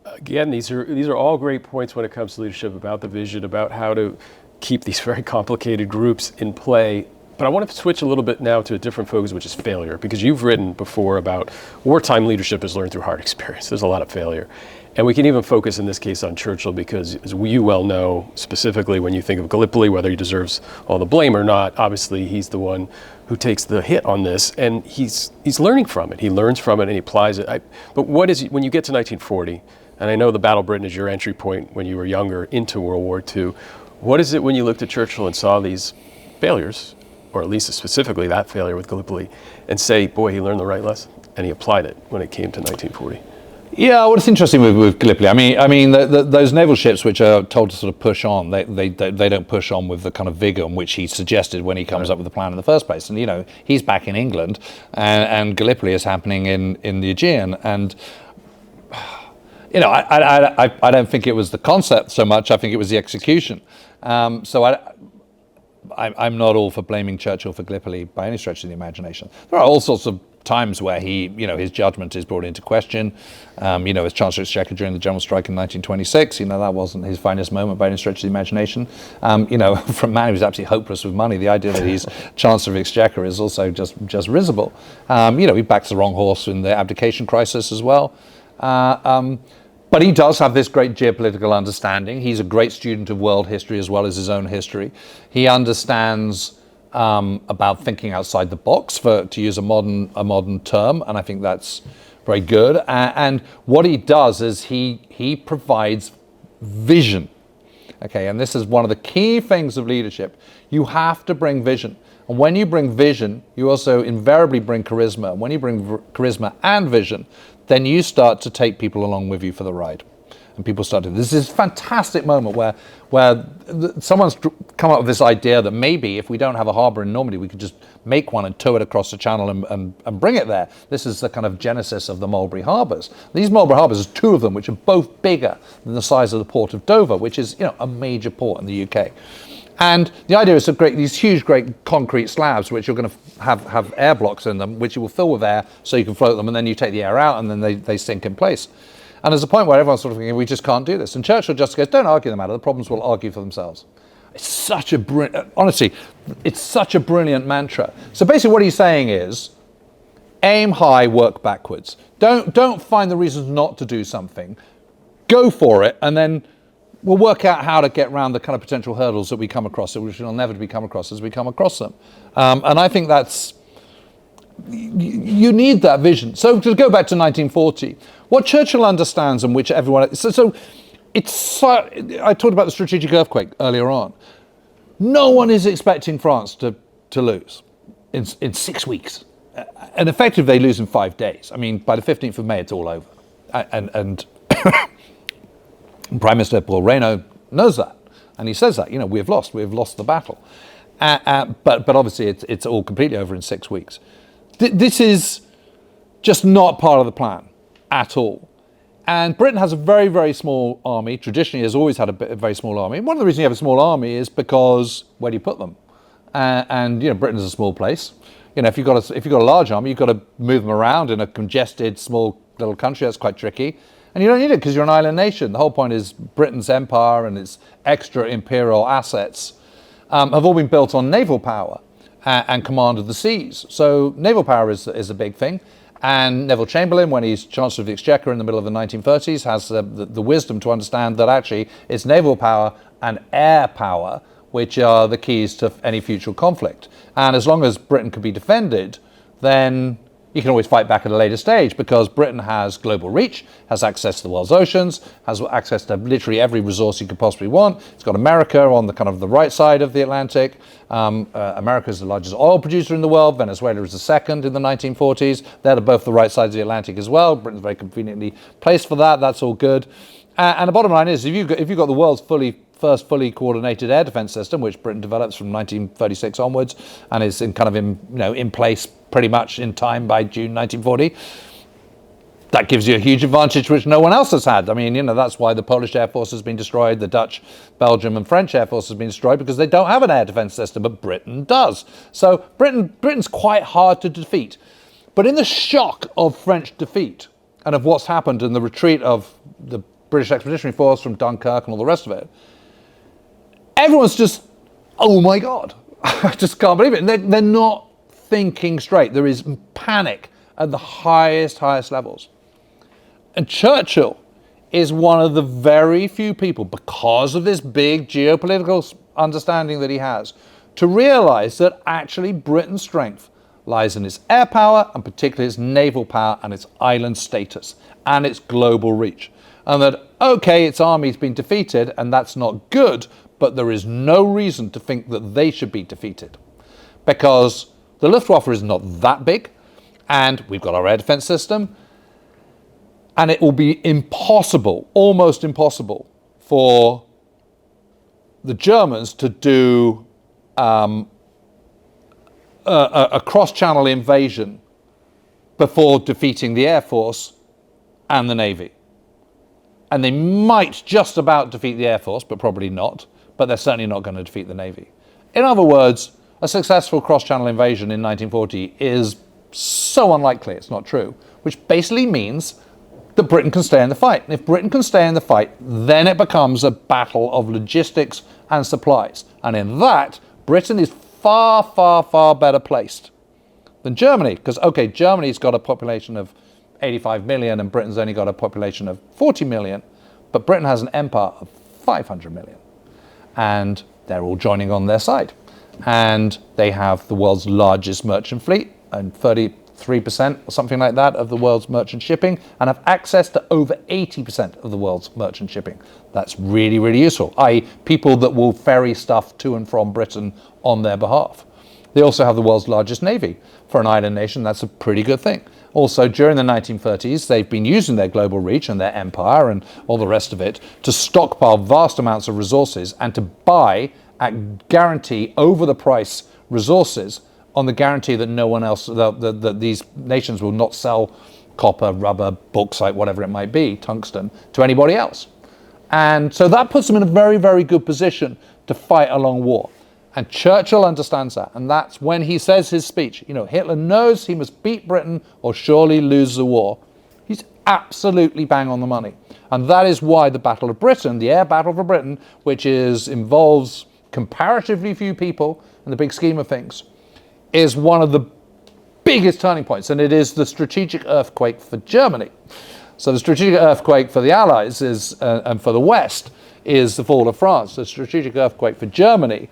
Again, these are all great points when it comes to leadership, about the vision, about how to keep these very complicated groups in play. But I want to switch a little bit now to a different focus, which is failure, because you've written before about wartime leadership is learned through hard experience. There's a lot of failure. And we can even focus in this case on Churchill, because as you well know, specifically when you think of Gallipoli, whether he deserves all the blame or not, obviously he's the one who takes the hit on this, and he's learning from it. He learns from it and he applies it. But what is, when you get to 1940, and I know the Battle of Britain is your entry point when you were younger into World War II, what is it when you looked at Churchill and saw these failures, or at least specifically that failure with Gallipoli, and say, boy, he learned the right lesson, and he applied it when it came to 1940? Yeah, well, it's interesting with Gallipoli. I mean, those naval ships which are told to sort of push on, they don't push on with the kind of vigor in which he suggested when he comes up with the plan in the first place. And he's back in England, and Gallipoli is happening in the Aegean, and I don't think it was the concept so much. I think it was the execution. So I'm not all for blaming Churchill for Gallipoli by any stretch of the imagination. There are all sorts of times where his judgment is brought into question. As Chancellor of Exchequer during the general strike in 1926, that wasn't his finest moment by any stretch of the imagination. From a man who was absolutely hopeless with money, the idea that he's Chancellor of Exchequer is also just risible. He backs the wrong horse in the abdication crisis as well. But he does have this great geopolitical understanding. He's a great student of world history as well as his own history. He understands about thinking outside the box, to use a modern term, and I think that's very good. And what he does is he provides vision. Okay, and this is one of the key things of leadership. You have to bring vision. And when you bring vision, you also invariably bring charisma. And when you bring charisma and vision, then you start to take people along with you for the ride. And people start to, this is a fantastic moment where someone's come up with this idea that maybe if we don't have a harbour in Normandy, we could just make one and tow it across the channel and bring it there. This is the kind of genesis of the Mulberry Harbours. These Mulberry Harbours, there's two of them, which are both bigger than the size of the port of Dover, which is a major port in the UK. And the idea is to create these huge, great concrete slabs, which you're going to have air blocks in them, which you will fill with air so you can float them, and then you take the air out, and then they sink in place. And there's a point where everyone's sort of thinking, we just can't do this. And Churchill just goes, don't argue the matter, the problems will argue for themselves. It's such a honestly, it's such a brilliant mantra. So basically what he's saying is, aim high, work backwards. Don't find the reasons not to do something. Go for it, and then we'll work out how to get around the kind of potential hurdles that we come across, which will never be come across as we come across them. And I think that's, you need that vision. So to go back to 1940, what Churchill understands and which everyone, so I talked about the strategic earthquake earlier on. No one is expecting France to lose in 6 weeks. And effectively they lose in 5 days. I mean, by the 15th of May, it's all over. And Prime Minister Paul Reynaud knows that. And he says that, we've lost the battle. But obviously it's all completely over in 6 weeks. This is just not part of the plan at all. And Britain has a very, very small army. Traditionally has always had a very small army. And one of the reasons you have a small army is because where do you put them? And Britain is a small place. if you've got a large army, you've got to move them around in a congested, small little country. That's quite tricky. And you don't need it because you're an island nation. The whole point is Britain's empire and its extra imperial assets have all been built on naval power and command of the seas. So naval power is a big thing. And Neville Chamberlain, when he's Chancellor of the Exchequer in the middle of the 1930s, has the wisdom to understand that actually it's naval power and air power which are the keys to any future conflict. And as long as Britain can be defended, then you can always fight back at a later stage, because Britain has global reach, has access to the world's oceans, has access to literally every resource you could possibly want. It's got America on the kind of the right side of the Atlantic. America is the largest oil producer in the world. Venezuela is the second in the 1940s. They're both the right sides of the Atlantic as well. Britain's very conveniently placed for that. That's all good. And the bottom line is, if you've got the world's first fully coordinated air defense system, which Britain develops from 1936 onwards, and is in place pretty much in time by June 1940, that gives you a huge advantage which no one else has had. I mean, that's why the Polish Air Force has been destroyed, the Dutch, Belgium and French Air Force has been destroyed, because they don't have an air defense system, but Britain does. So Britain's quite hard to defeat. But in the shock of French defeat and of what's happened in the retreat of the British Expeditionary Force from Dunkirk and all the rest of it, everyone's just, oh my God, I just can't believe it. And they're not thinking straight. There is panic at the highest levels. And Churchill is one of the very few people, because of this big geopolitical understanding that he has, to realize that actually Britain's strength lies in its air power, and particularly its naval power and its island status and its global reach. And that, okay, its army's been defeated and that's not good, but there is no reason to think that they should be defeated, because the Luftwaffe is not that big, and we've got our air defense system, and it will be impossible, almost impossible, for the Germans to do a cross-channel invasion before defeating the Air Force and the Navy. And they might just about defeat the Air Force, but probably not. But they're certainly not going to defeat the Navy. In other words, a successful cross-channel invasion in 1940 is so unlikely, it's not true, which basically means that Britain can stay in the fight. And if Britain can stay in the fight, then it becomes a battle of logistics and supplies. And in that, Britain is far, far, far better placed than Germany. Because, okay, Germany's got a population of 85 million and Britain's only got a population of 40 million, but Britain has an empire of 500 million. And they're all joining on their side. And they have the world's largest merchant fleet, and 33% or something like that of the world's merchant shipping, and have access to over 80% of the world's merchant shipping. That's really, really useful, i.e. people that will ferry stuff to and from Britain on their behalf. They also have the world's largest navy. For an island nation, that's a pretty good thing. Also, during the 1930s, they've been using their global reach and their empire and all the rest of it to stockpile vast amounts of resources and to buy at guarantee over the price resources on the guarantee that no one else, that these nations will not sell copper, rubber, bauxite, whatever it might be, tungsten, to anybody else. And so that puts them in a very, very good position to fight a long war. And Churchill understands that. And that's when he says his speech, Hitler knows he must beat Britain or surely lose the war. He's absolutely bang on the money. And that is why the Battle of Britain, the air battle for Britain, which involves comparatively few people in the big scheme of things, is one of the biggest turning points. And it is the strategic earthquake for Germany. So the strategic earthquake for the Allies and for the West is the fall of France. The strategic earthquake for Germany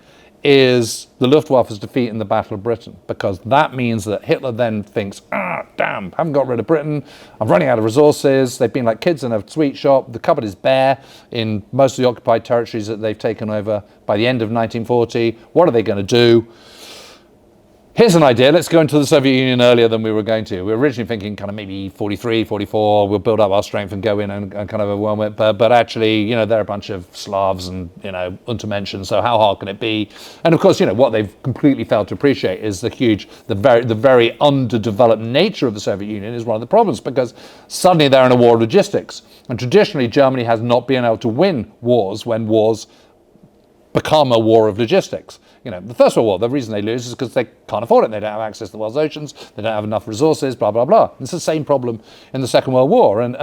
is the Luftwaffe's defeat in the Battle of Britain, because that means that Hitler then thinks, damn, haven't got rid of Britain, I'm running out of resources, they've been like kids in a sweet shop, the cupboard is bare in most of the occupied territories that they've taken over by the end of 1940, what are they going to do? Here's an idea, let's go into the Soviet Union earlier than we were going to. We were originally thinking kind of maybe 43, 44, we'll build up our strength and go in and kind of overwhelm it. But actually, they're a bunch of Slavs and, Untermenschen, so how hard can it be? And of course, what they've completely failed to appreciate is the very underdeveloped nature of the Soviet Union is one of the problems, because suddenly they're in a war of logistics. And traditionally, Germany has not been able to win wars when wars become a war of logistics. The First World War, the reason they lose is because they can't afford it. They don't have access to the world's oceans. They don't have enough resources, blah, blah, blah. It's the same problem in the Second World War. And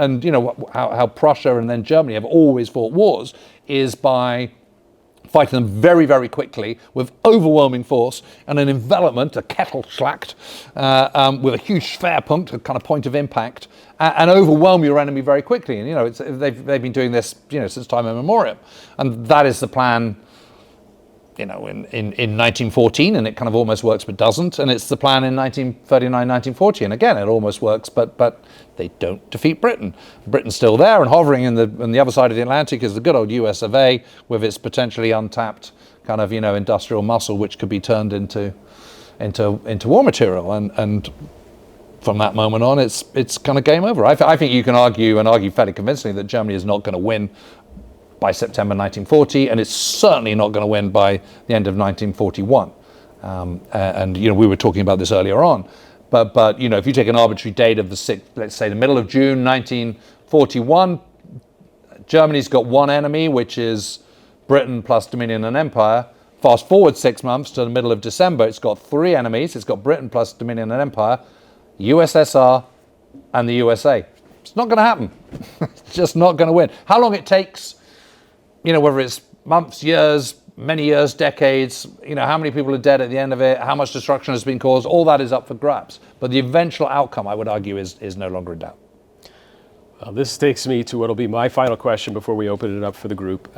how Prussia and then Germany have always fought wars is by fighting them very, very quickly with overwhelming force and an envelopment, a Kettelschlacht, with a huge Schwerpunkt, a kind of point of impact, and overwhelm your enemy very quickly. And they've been doing this since time immemorial, and that is the plan. In 1914, and it kind of almost works but doesn't, and it's the plan in 1939, 1940, and again it almost works, but they don't defeat Britain. Britain's still there, and hovering on the other side of the Atlantic is the good old US of A, with its potentially untapped kind of industrial muscle, which could be turned into war material, and from that moment on, it's kind of game over. I think you can argue fairly convincingly that Germany is not going to win by September 1940, and it's certainly not going to win by the end of 1941. And we were talking about this earlier on, but if you take an arbitrary date of let's say the middle of June 1941, Germany's got one enemy, which is Britain plus Dominion and Empire. Fast forward 6 months to the middle of December, it's got three enemies. It's got Britain plus Dominion and Empire, USSR, and the USA. It's not going to happen. It's just not going to win. How long it takes, whether it's months, years, many years, decades, how many people are dead at the end of it, how much destruction has been caused, all that is up for grabs. But the eventual outcome, I would argue, is no longer in doubt. This takes me to what will be my final question before we open it up for the group.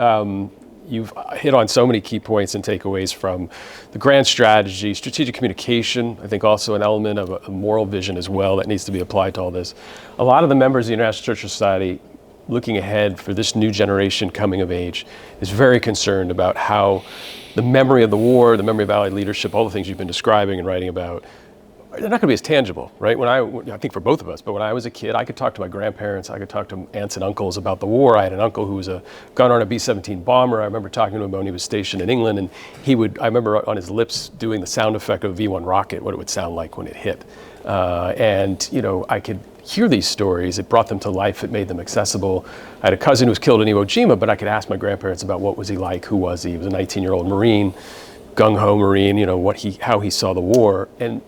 You've hit on so many key points and takeaways from the grand strategy, strategic communication, I think also an element of a moral vision as well that needs to be applied to all this. A lot of the members of the International Churchill Society, looking ahead for this new generation coming of age, is very concerned about how the memory of the war, the memory of Allied leadership, all the things you've been describing and writing about, they're not going to be as tangible, right? I think for both of us, but when I was a kid, I could talk to my grandparents, I could talk to aunts and uncles about the war. I had an uncle who was a gunner on a B-17 bomber. I remember talking to him when he was stationed in England, and I remember on his lips doing the sound effect of a V-1 rocket, what it would sound like when it hit. I could hear these stories. It brought them to life. It made them accessible. I had a cousin who was killed in Iwo Jima, but I could ask my grandparents about what was he like, who was he? He was a 19-year-old Marine, gung-ho Marine, how he saw the war. And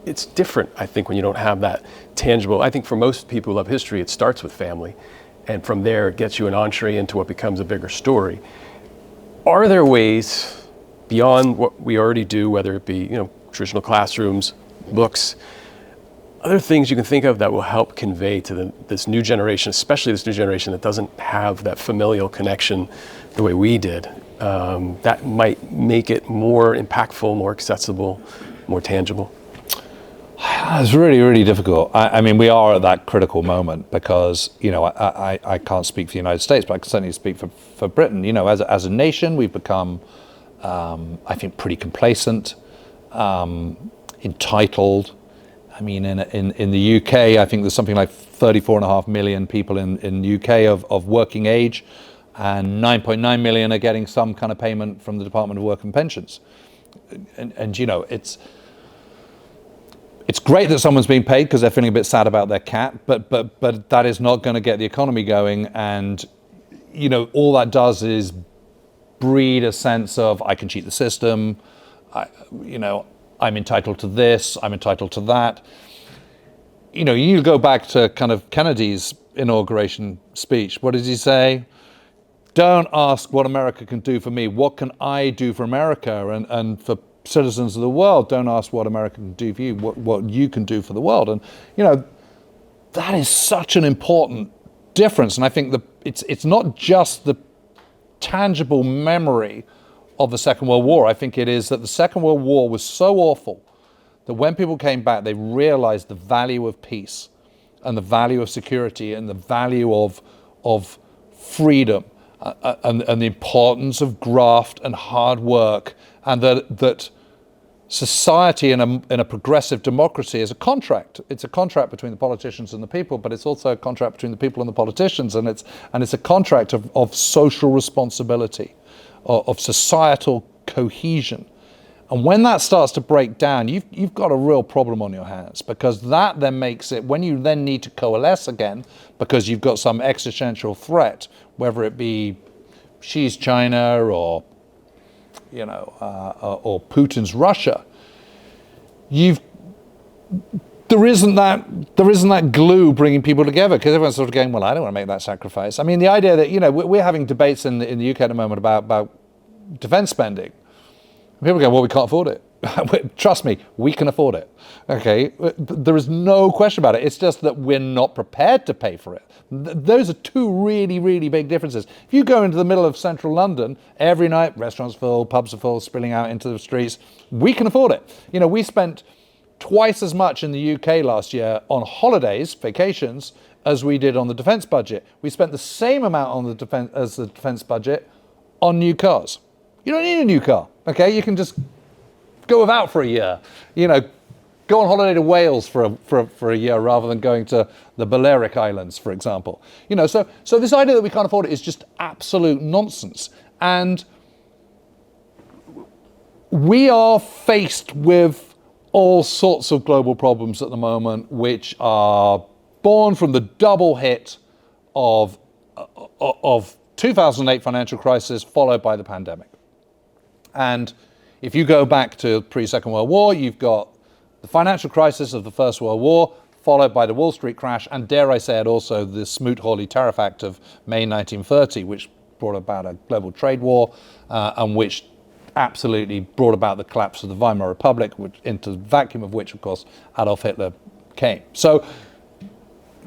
it's different, I think, when you don't have that tangible. I think for most people who love history, it starts with family. And from there, it gets you an entree into what becomes a bigger story. Are there ways beyond what we already do, whether it be, traditional classrooms, books, other things you can think of that will help convey to this new generation, especially this new generation that doesn't have that familial connection the way we did, that might make it more impactful, more accessible, more tangible? It's really, really difficult. I mean, we are at that critical moment because, I can't speak for the United States, but I can certainly speak for Britain. As a nation, we've become, I think, pretty complacent, entitled. I mean, in the UK, I think there's something like 34.5 million people in the UK of working age, and 9.9 million are getting some kind of payment from the Department of Work and Pensions. And it's great that someone's being paid because they're feeling a bit sad about their cat, but that is not going to get the economy going. And all that does is breed a sense of I can cheat the system. I'm entitled to this, I'm entitled to that. You go back to kind of Kennedy's inauguration speech. What did he say? Don't ask what America can do for me. What can I do for America? And for citizens of the world, don't ask what America can do for you, what you can do for the world. And, that is such an important difference. And I think it's not just the tangible memory of the Second World War. I think it is that the Second World War was so awful that when people came back, they realized the value of peace and the value of security and the value of freedom and the importance of graft and hard work, and that society in a progressive democracy is a contract. It's a contract between the politicians and the people, but it's also a contract between the people and the politicians, and it's a contract of social responsibility, of societal cohesion. And when that starts to break down, you've got a real problem on your hands, because that then makes it, when you then need to coalesce again, because you've got some existential threat, whether it be Xi's China or or Putin's Russia, there isn't that glue bringing people together, because everyone's sort of going, well, I don't want to make that sacrifice. I mean, the idea that, we're having debates in the UK at the moment about defence spending. People go, well, we can't afford it. Trust me, we can afford it. Okay, there is no question about it. It's just that we're not prepared to pay for it. Those are two really, really big differences. If you go into the middle of central London, every night, restaurants full, pubs are full, spilling out into the streets, we can afford it. We spent twice as much in the UK last year on holidays, vacations, as we did on the defence budget. We spent the same amount on the defence budget on new cars. You don't need a new car, okay? You can just go without for a year. Go on holiday to Wales for a year rather than going to the Balearic Islands, for example. So this idea that we can't afford it is just absolute nonsense. And we are faced with all sorts of global problems at the moment, which are born from the double hit of 2008 financial crisis followed by the pandemic. And if you go back to pre-Second World War, you've got the financial crisis of the First World War, followed by the Wall Street crash, and dare I say it also, the Smoot-Hawley Tariff Act of May 1930, which brought about a global trade war, and which absolutely brought about the collapse of the Weimar Republic, into the vacuum of which, of course, Adolf Hitler came. So,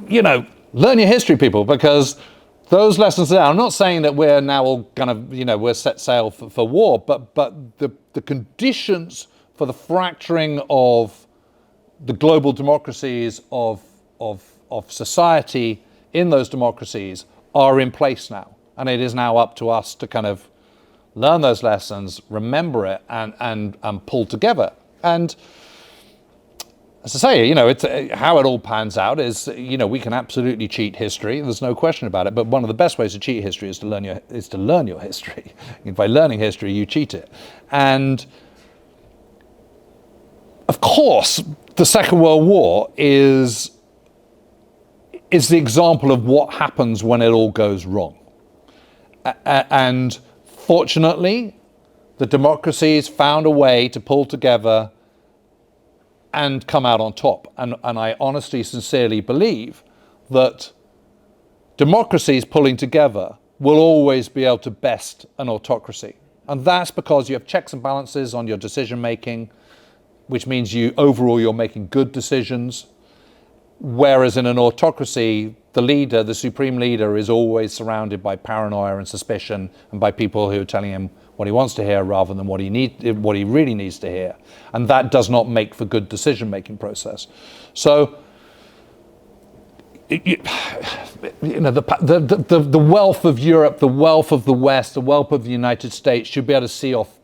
learn your history, people, because those lessons there, I'm not saying that we're now all kind of, we're set sail for war, but the conditions for the fracturing of the global democracies of society in those democracies are in place now. And it is now up to us to kind of learn those lessons, remember it, and pull together. And as I say, it's how it all pans out is, we can absolutely cheat history. There's no question about it. But one of the best ways to cheat history is to learn your history. By learning history, you cheat it. And of course, the Second World War is the example of what happens when it all goes wrong. And fortunately, the democracies found a way to pull together and come out on top. And I honestly, sincerely believe that democracies pulling together will always be able to best an autocracy. And that's because you have checks and balances on your decision making, which means overall you're making good decisions. Whereas in an autocracy, the supreme leader is always surrounded by paranoia and suspicion, and by people who are telling him what he wants to hear rather than what he really needs to hear. And that does not make for good decision-making process. So, the wealth of Europe, the wealth of the West, the wealth of the United States should be able to see off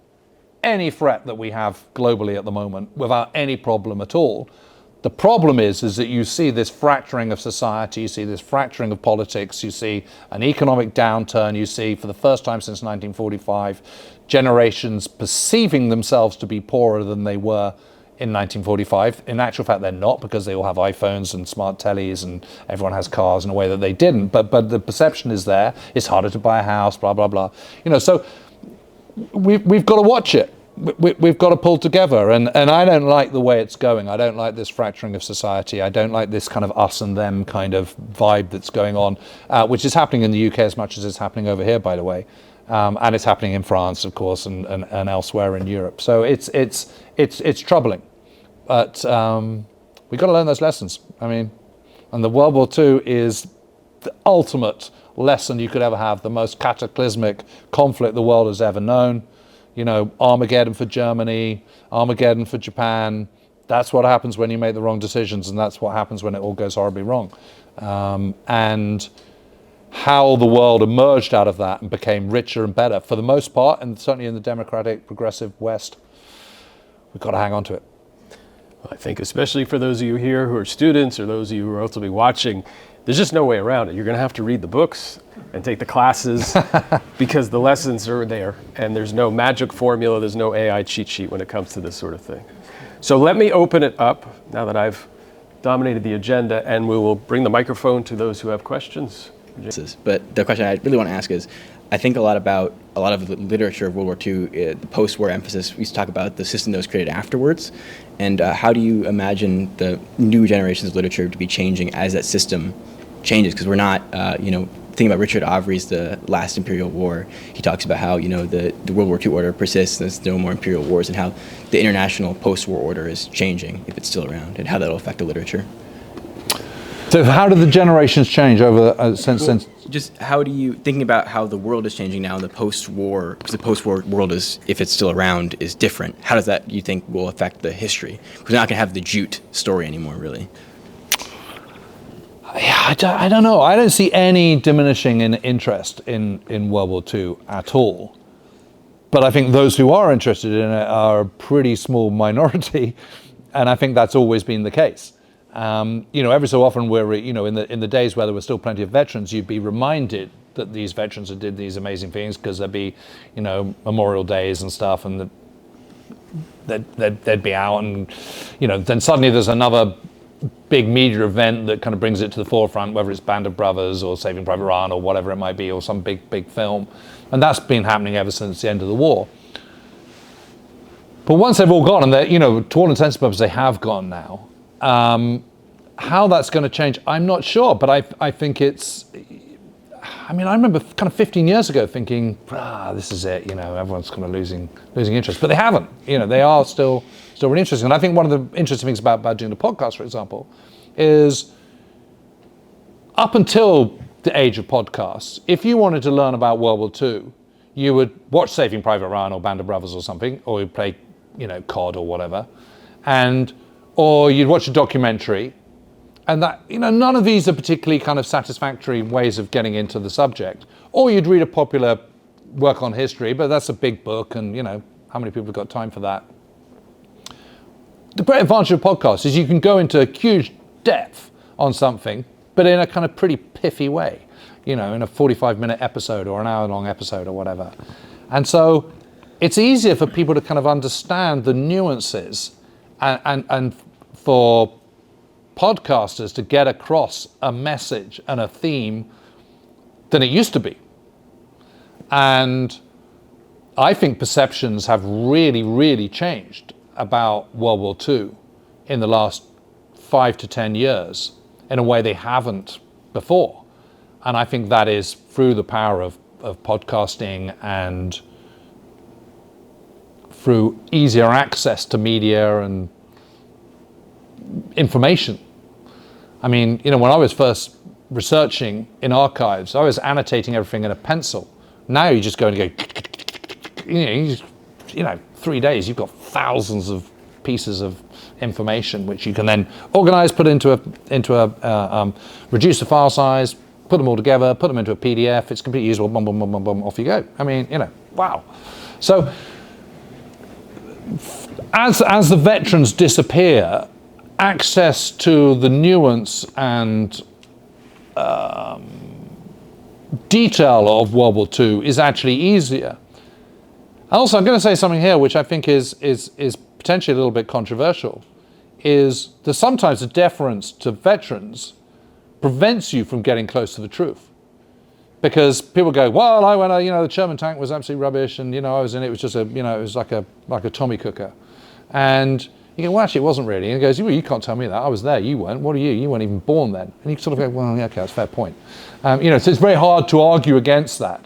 any threat that we have globally at the moment without any problem at all. The problem is that you see this fracturing of society, you see this fracturing of politics, you see an economic downturn, you see for the first time since 1945, generations perceiving themselves to be poorer than they were in 1945. In actual fact, they're not, because they all have iPhones and smart tellies and everyone has cars in a way that they didn't. But the perception is there. It's harder to buy a house, blah, blah, blah. So we've got to watch it. We've got to pull together, and I don't like the way it's going. I don't like this fracturing of society. I don't like this kind of us and them kind of vibe that's going on, which is happening in the UK as much as it's happening over here, by the way, and it's happening in France, of course, and elsewhere in Europe. So it's troubling, but we've got to learn those lessons. I mean, and the World War II is the ultimate lesson you could ever have, the most cataclysmic conflict the world has ever known. Armageddon for Germany, Armageddon for Japan. That's what happens when you make the wrong decisions, and that's what happens when it all goes horribly wrong. And how the world emerged out of that and became richer and better, for the most part, and certainly in the democratic, progressive West, we've got to hang on to it. Well, I think especially for those of you here who are students, or those of you who are ultimately watching, there's just no way around it. You're going to have to read the books and take the classes because the lessons are there, and there's no magic formula, there's no AI cheat sheet when it comes to this sort of thing. So let me open it up now that I've dominated the agenda, and we will bring the microphone to those who have questions. But the question I really want to ask is, I think a lot of the literature of World War II, the post-war emphasis, we used to talk about the system that was created afterwards. And how do you imagine the new generations of literature to be changing as that system changes? Because we're not, thinking about Richard Avery's The Last Imperial War, he talks about how, the World War II order persists, and there's no more imperial wars, and how the international post-war order is changing, if it's still around, and how that'll affect the literature. So how do the generations change over since? Just how do you, thinking about how the world is changing now in the post-war, because the post-war world is, if it's still around, is different. How does that, you think, will affect the history? Because we're not going to have the Jute story anymore, really. Yeah, I don't know. I don't see any diminishing in interest in World War II at all. But I think those who are interested in it are a pretty small minority, and I think that's always been the case. Every so often we're, in the days where there were still plenty of veterans, you'd be reminded that these veterans had did these amazing things, because there'd be, Memorial Days and stuff, and they'd be out, and, then suddenly there's another big media event that kind of brings it to the forefront, whether it's Band of Brothers or Saving Private Ryan or whatever it might be, or some big film. And that's been happening ever since the end of the war. But once they've all gone, and they're, to all intents and purposes, they have gone now, how that's going to change, I'm not sure, but I think it's, I remember kind of 15 years ago thinking, this is it, everyone's kind of losing interest, but they haven't, they are still really interesting. And I think one of the interesting things about doing the podcast, for example, is up until the age of podcasts, if you wanted to learn about World War II, you would watch Saving Private Ryan or Band of Brothers or something, or you'd play, COD or whatever, or you'd watch a documentary, and that, none of these are particularly kind of satisfactory ways of getting into the subject. Or you'd read a popular work on history, but that's a big book, and how many people have got time for that? The great advantage of podcasts is you can go into huge depth on something, but in a kind of pretty piffy way, in a 45-minute episode or an hour-long episode or whatever. And so it's easier for people to kind of understand the nuances and for podcasters to get across a message and a theme than it used to be. And I think perceptions have really, really changed about World War II in the last 5 to 10 years in a way they haven't before. And I think that is through the power of podcasting and through easier access to media and information. When I was first researching in archives, I was annotating everything in a pencil. Now you just go and go, 3 days, you've got thousands of pieces of information which you can then organize, put into a reduce the file size, put them all together, put them into a PDF. It's completely usable. Boom, boom, boom, boom, boom, off you go. Wow. So as the veterans disappear, access to the nuance and detail of World War II is actually easier. Also, I'm going to say something here which I think is potentially a little bit controversial, is that sometimes the deference to veterans prevents you from getting close to the truth. Because people go, well, I went, the Sherman tank was absolutely rubbish, and I was in it, it was just it was like a Tommy cooker. And you go, well, actually, it wasn't really. And he goes, well, you can't tell me that. I was there. You weren't. What are you? You weren't even born then. And you sort of go, well, yeah, okay, that's a fair point. So it's very hard to argue against that.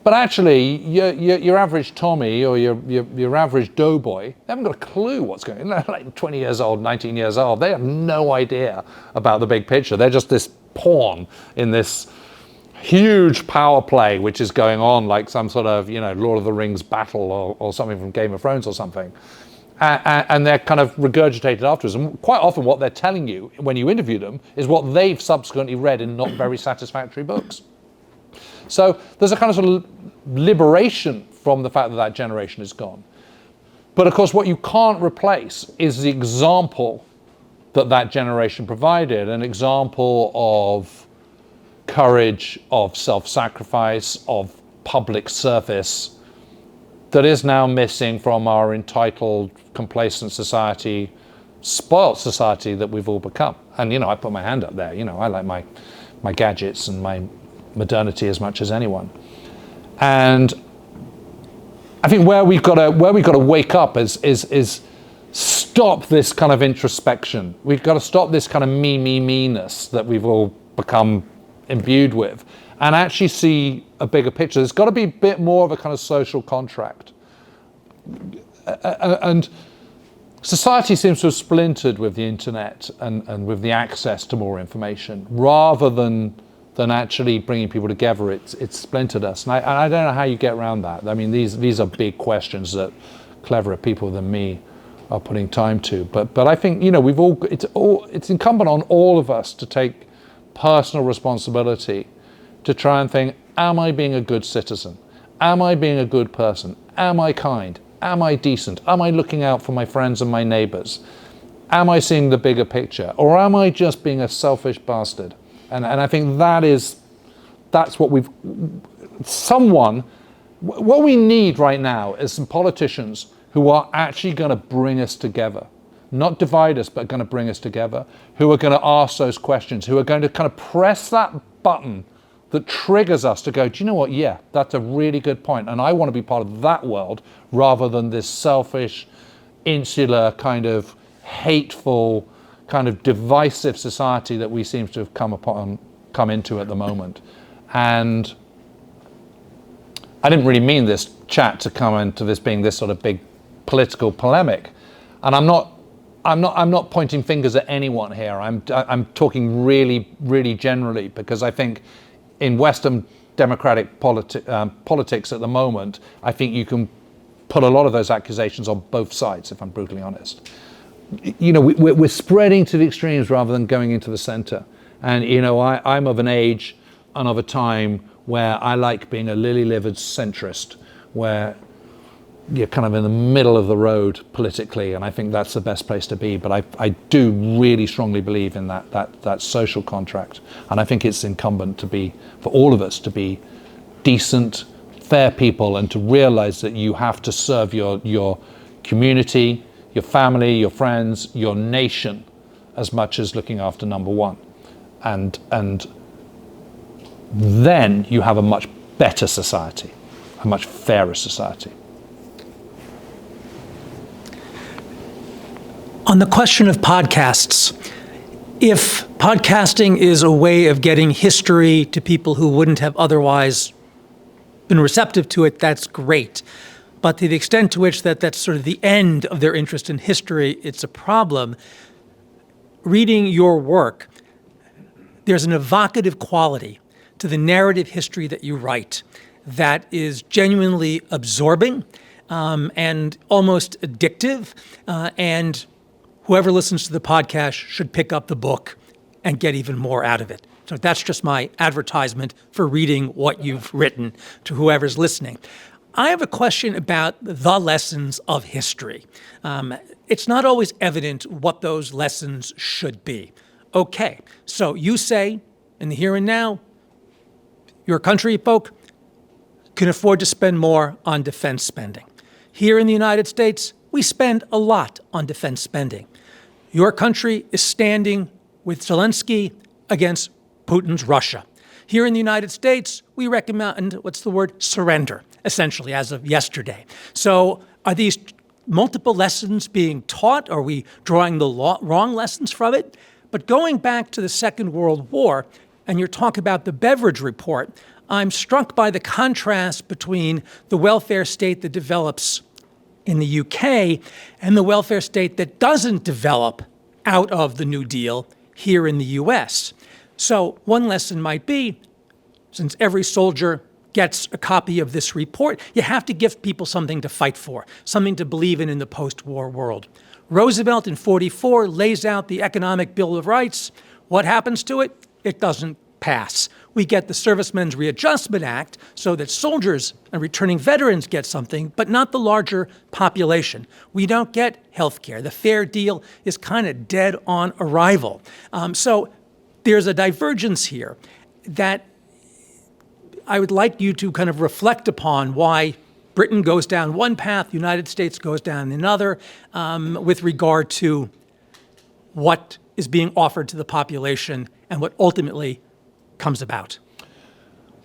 But actually, your average Tommy or your average doughboy, they haven't got a clue what's going on. They're like 20 years old, 19 years old. They have no idea about the big picture. They're just this pawn in this huge power play which is going on, like some sort of, Lord of the Rings battle or something from Game of Thrones or something. And they're kind of regurgitated afterwards. And quite often what they're telling you when you interview them is what they've subsequently read in not very satisfactory books. So there's a kind of sort of liberation from the fact that that generation is gone. But of course what you can't replace is the example that generation provided, an example of courage, of self-sacrifice, of public service, that is now missing from our entitled, complacent society, spoiled society that we've all become. And I put my hand up there. I like my gadgets and my modernity as much as anyone. And I think where we've got to wake up is stop this kind of introspection. We've got to stop this kind of me-ness that we've all become imbued with, and actually see a bigger picture. There's got to be a bit more of a kind of social contract. And society seems to have splintered with the internet and with the access to more information, rather than actually bringing people together. It's splintered us, and I don't know how you get around that. I mean, these are big questions that cleverer people than me are putting time to. But I think, you know, it's incumbent on all of us to take personal responsibility to try and think, am I being a good citizen? Am I being a good person? Am I kind? Am I decent? Am I looking out for my friends and my neighbors? Am I seeing the bigger picture? Or am I just being a selfish bastard? And I think that's what what we need right now is some politicians who are actually going to bring us together. Not divide us, but going to bring us together, who are going to ask those questions, who are going to kind of press that button that triggers us to go, do you know what? Yeah, that's a really good point. And I want to be part of that world rather than this selfish, insular, kind of hateful, kind of divisive society that we seem to have come into at the moment. And I didn't really mean this chat to come into this being this sort of big political polemic. And I'm not pointing fingers at anyone here. I'm talking really, really generally, because I think in Western democratic politics at the moment, I think you can put a lot of those accusations on both sides, if I'm brutally honest. You know, we're spreading to the extremes rather than going into the center. And, you know, I'm of an age and of a time where I like being a lily-livered centrist, where you're kind of in the middle of the road politically, and I think that's the best place to be. But I do really strongly believe in that social contract, and I think it's incumbent for all of us to be decent, fair people, and to realize that you have to serve your community, your family, your friends, your nation, as much as looking after number one. And then you have a much better society, a much fairer society. On the question of podcasts, if podcasting is a way of getting history to people who wouldn't have otherwise been receptive to it, that's great. But to the extent to which that's sort of the end of their interest in history, it's a problem. Reading your work, there's an evocative quality to the narrative history that you write that is genuinely absorbing and almost addictive, and whoever listens to the podcast should pick up the book and get even more out of it. So that's just my advertisement for reading what you've written to whoever's listening. I have a question about the lessons of history. It's not always evident what those lessons should be. Okay, so you say, in the here and now, your country folk can afford to spend more on defense spending. Here in the United States, we spend a lot on defense spending. Your country is standing with Zelensky against Putin's Russia. Here in the United States, we recommend, surrender, essentially, as of yesterday. So are these multiple lessons being taught? Are we drawing the wrong lessons from it? But going back to the Second World War, and your talk about the Beveridge Report, I'm struck by the contrast between the welfare state that develops in the UK and the welfare state that doesn't develop out of the New Deal here in the US. So one lesson might be, since every soldier gets a copy of this report, you have to give people something to fight for, something to believe in the post-war world. Roosevelt in 1944 lays out the Economic Bill of Rights. What happens to it? It doesn't pass. We get the Servicemen's Readjustment Act so that soldiers and returning veterans get something, but not the larger population. We don't get health care. The fair deal is kind of dead on arrival. So there's a divergence here that I would like you to kind of reflect upon why Britain goes down one path, the United States goes down another, with regard to what is being offered to the population and what ultimately comes about.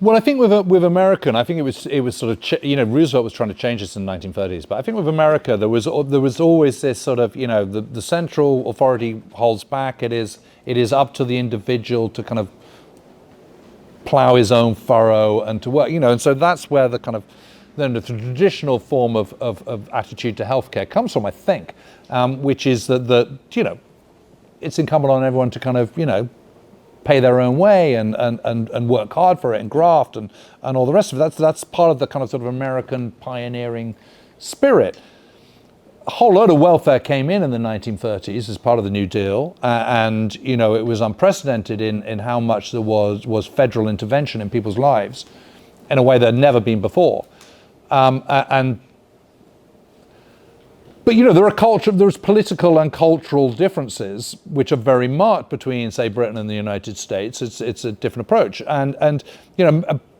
Well, I think with American, I think it was sort of Roosevelt was trying to change this in the 1930s, but I think with America there was always this sort of the central authority holds back. It is up to the individual to kind of plow his own furrow and to work, and so that's where the kind of then the traditional form of attitude to healthcare comes from, I think, which is that it's incumbent on everyone to kind of pay their own way and work hard for it and graft and all the rest of it. That's part of the kind of sort of American pioneering spirit. A whole load of welfare came in the 1930s as part of the New Deal, and it was unprecedented in how much there was federal intervention in people's lives in a way that had never been before. But there's political and cultural differences which are very marked between, say, Britain and the United States. It's a different approach, and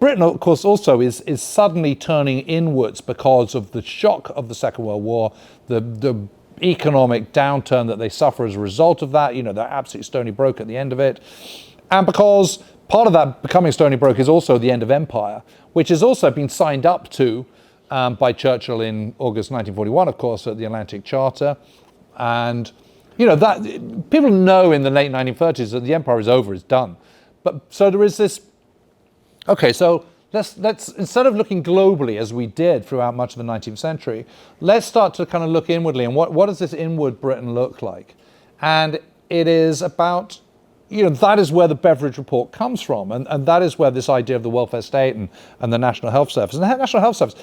Britain, of course, also is suddenly turning inwards because of the shock of the Second World War, the economic downturn that they suffer as a result of that. They're absolutely stony broke at the end of it, and because part of that becoming stony broke is also the end of empire, which has also been signed up to by Churchill in August 1941, of course, at the Atlantic Charter. And, that people know in the late 1930s that the empire is over, it's done. But so there is this, okay, so let's instead of looking globally as we did throughout much of the 19th century, let's start to kind of look inwardly. And what does this inward Britain look like? And it is about, that is where the Beveridge report comes from. And that is where this idea of the welfare state and the National Health Service. And the National Health Service,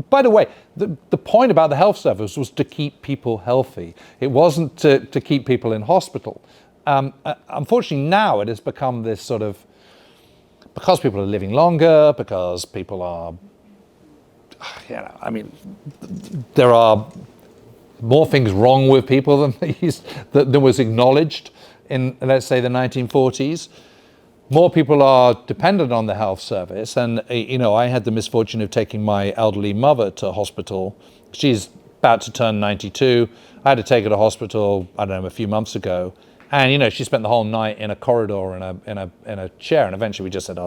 by the way, the point about the health service was to keep people healthy. It wasn't to keep people in hospital. Unfortunately, now it has become this sort of, because people are living longer, because people are, there are more things wrong with people than was acknowledged in, let's say, the 1940s. More people are dependent on the health service. And, I had the misfortune of taking my elderly mother to hospital. She's about to turn 92. I had to take her to hospital, a few months ago. And, she spent the whole night in a corridor in a chair. And eventually we just said,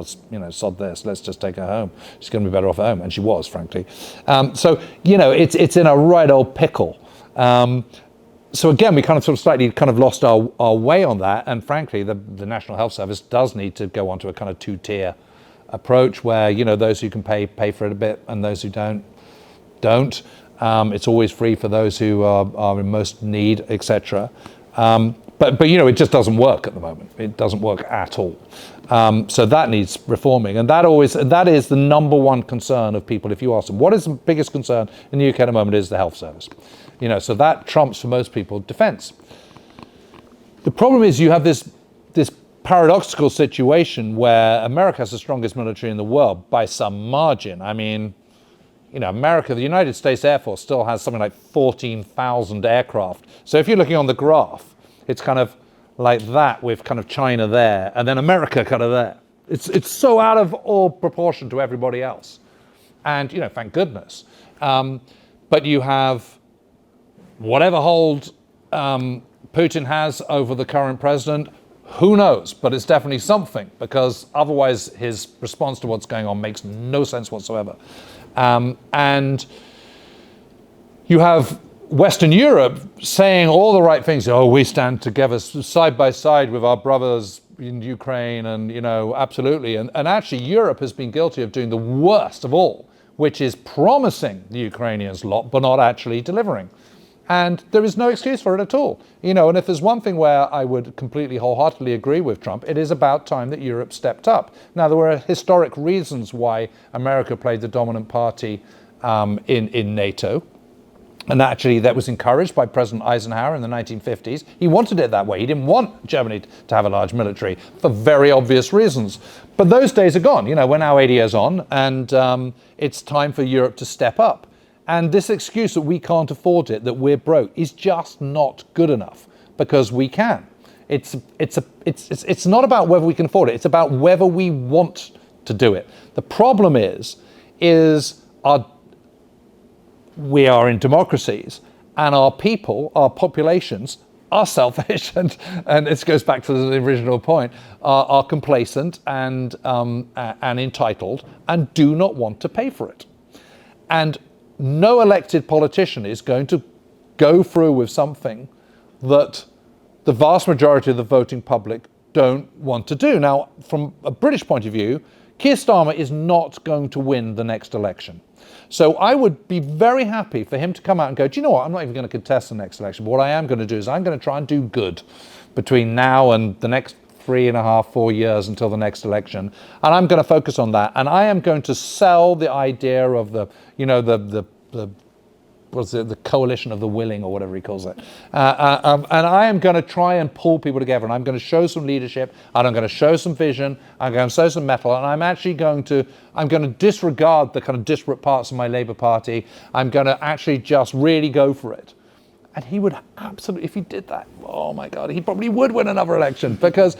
sod this, let's just take her home. She's going to be better off at home. And she was, frankly. It's in a right old pickle. So again, we kind of slightly lost our way on that, and frankly, the National Health Service does need to go onto a kind of two-tier approach where those who can pay for it a bit, and those who don't. It's always free for those who are in most need, etc. But it just doesn't work at the moment. It doesn't work at all. So that needs reforming, and that is the number one concern of people. If you ask them, what is the biggest concern in the UK at the moment, is the health service. So that trumps for most people defense. The problem is you have this paradoxical situation where America has the strongest military in the world by some margin. America, the United States Air Force still has something like 14,000 aircraft. So if you're looking on the graph, it's kind of like that with kind of China there and then America kind of there. It's so out of all proportion to everybody else. And, thank goodness. But you have whatever hold Putin has over the current president, who knows? But it's definitely something, because otherwise his response to what's going on makes no sense whatsoever. And you have Western Europe saying all the right things. We stand together side by side with our brothers in Ukraine, and absolutely. And actually Europe has been guilty of doing the worst of all, which is promising the Ukrainians lot, but not actually delivering. And there is no excuse for it at all. And if there's one thing where I would completely wholeheartedly agree with Trump, it is about time that Europe stepped up. Now, there were historic reasons why America played the dominant party in NATO. And actually, that was encouraged by President Eisenhower in the 1950s. He wanted it that way. He didn't want Germany to have a large military for very obvious reasons. But those days are gone. We're now 80 years on, and it's time for Europe to step up. And this excuse that we can't afford it, that we're broke, is just not good enough, because we can. It's not about whether we can afford it. It's about whether we want to do it. The problem is we are in democracies, and our people, our populations, are selfish and this goes back to the original point, are complacent and entitled and do not want to pay for it. And no elected politician is going to go through with something that the vast majority of the voting public don't want to do. Now, from a British point of view, Keir Starmer is not going to win the next election. So I would be very happy for him to come out and go, do you know what, I'm not even going to contest the next election. But what I am going to do is I'm going to try and do good between now and the next 3.5, 4 years until the next election. And I'm going to focus on that. And I am going to sell the idea of the coalition of the willing, or whatever he calls it. And I am going to try and pull people together, and I'm going to show some leadership, and I'm going to show some vision, I'm going to show some mettle, and I'm going to disregard the kind of disparate parts of my Labour Party. I'm going to actually just really go for it. And he would absolutely, if he did that, oh my God, he probably would win another election, because,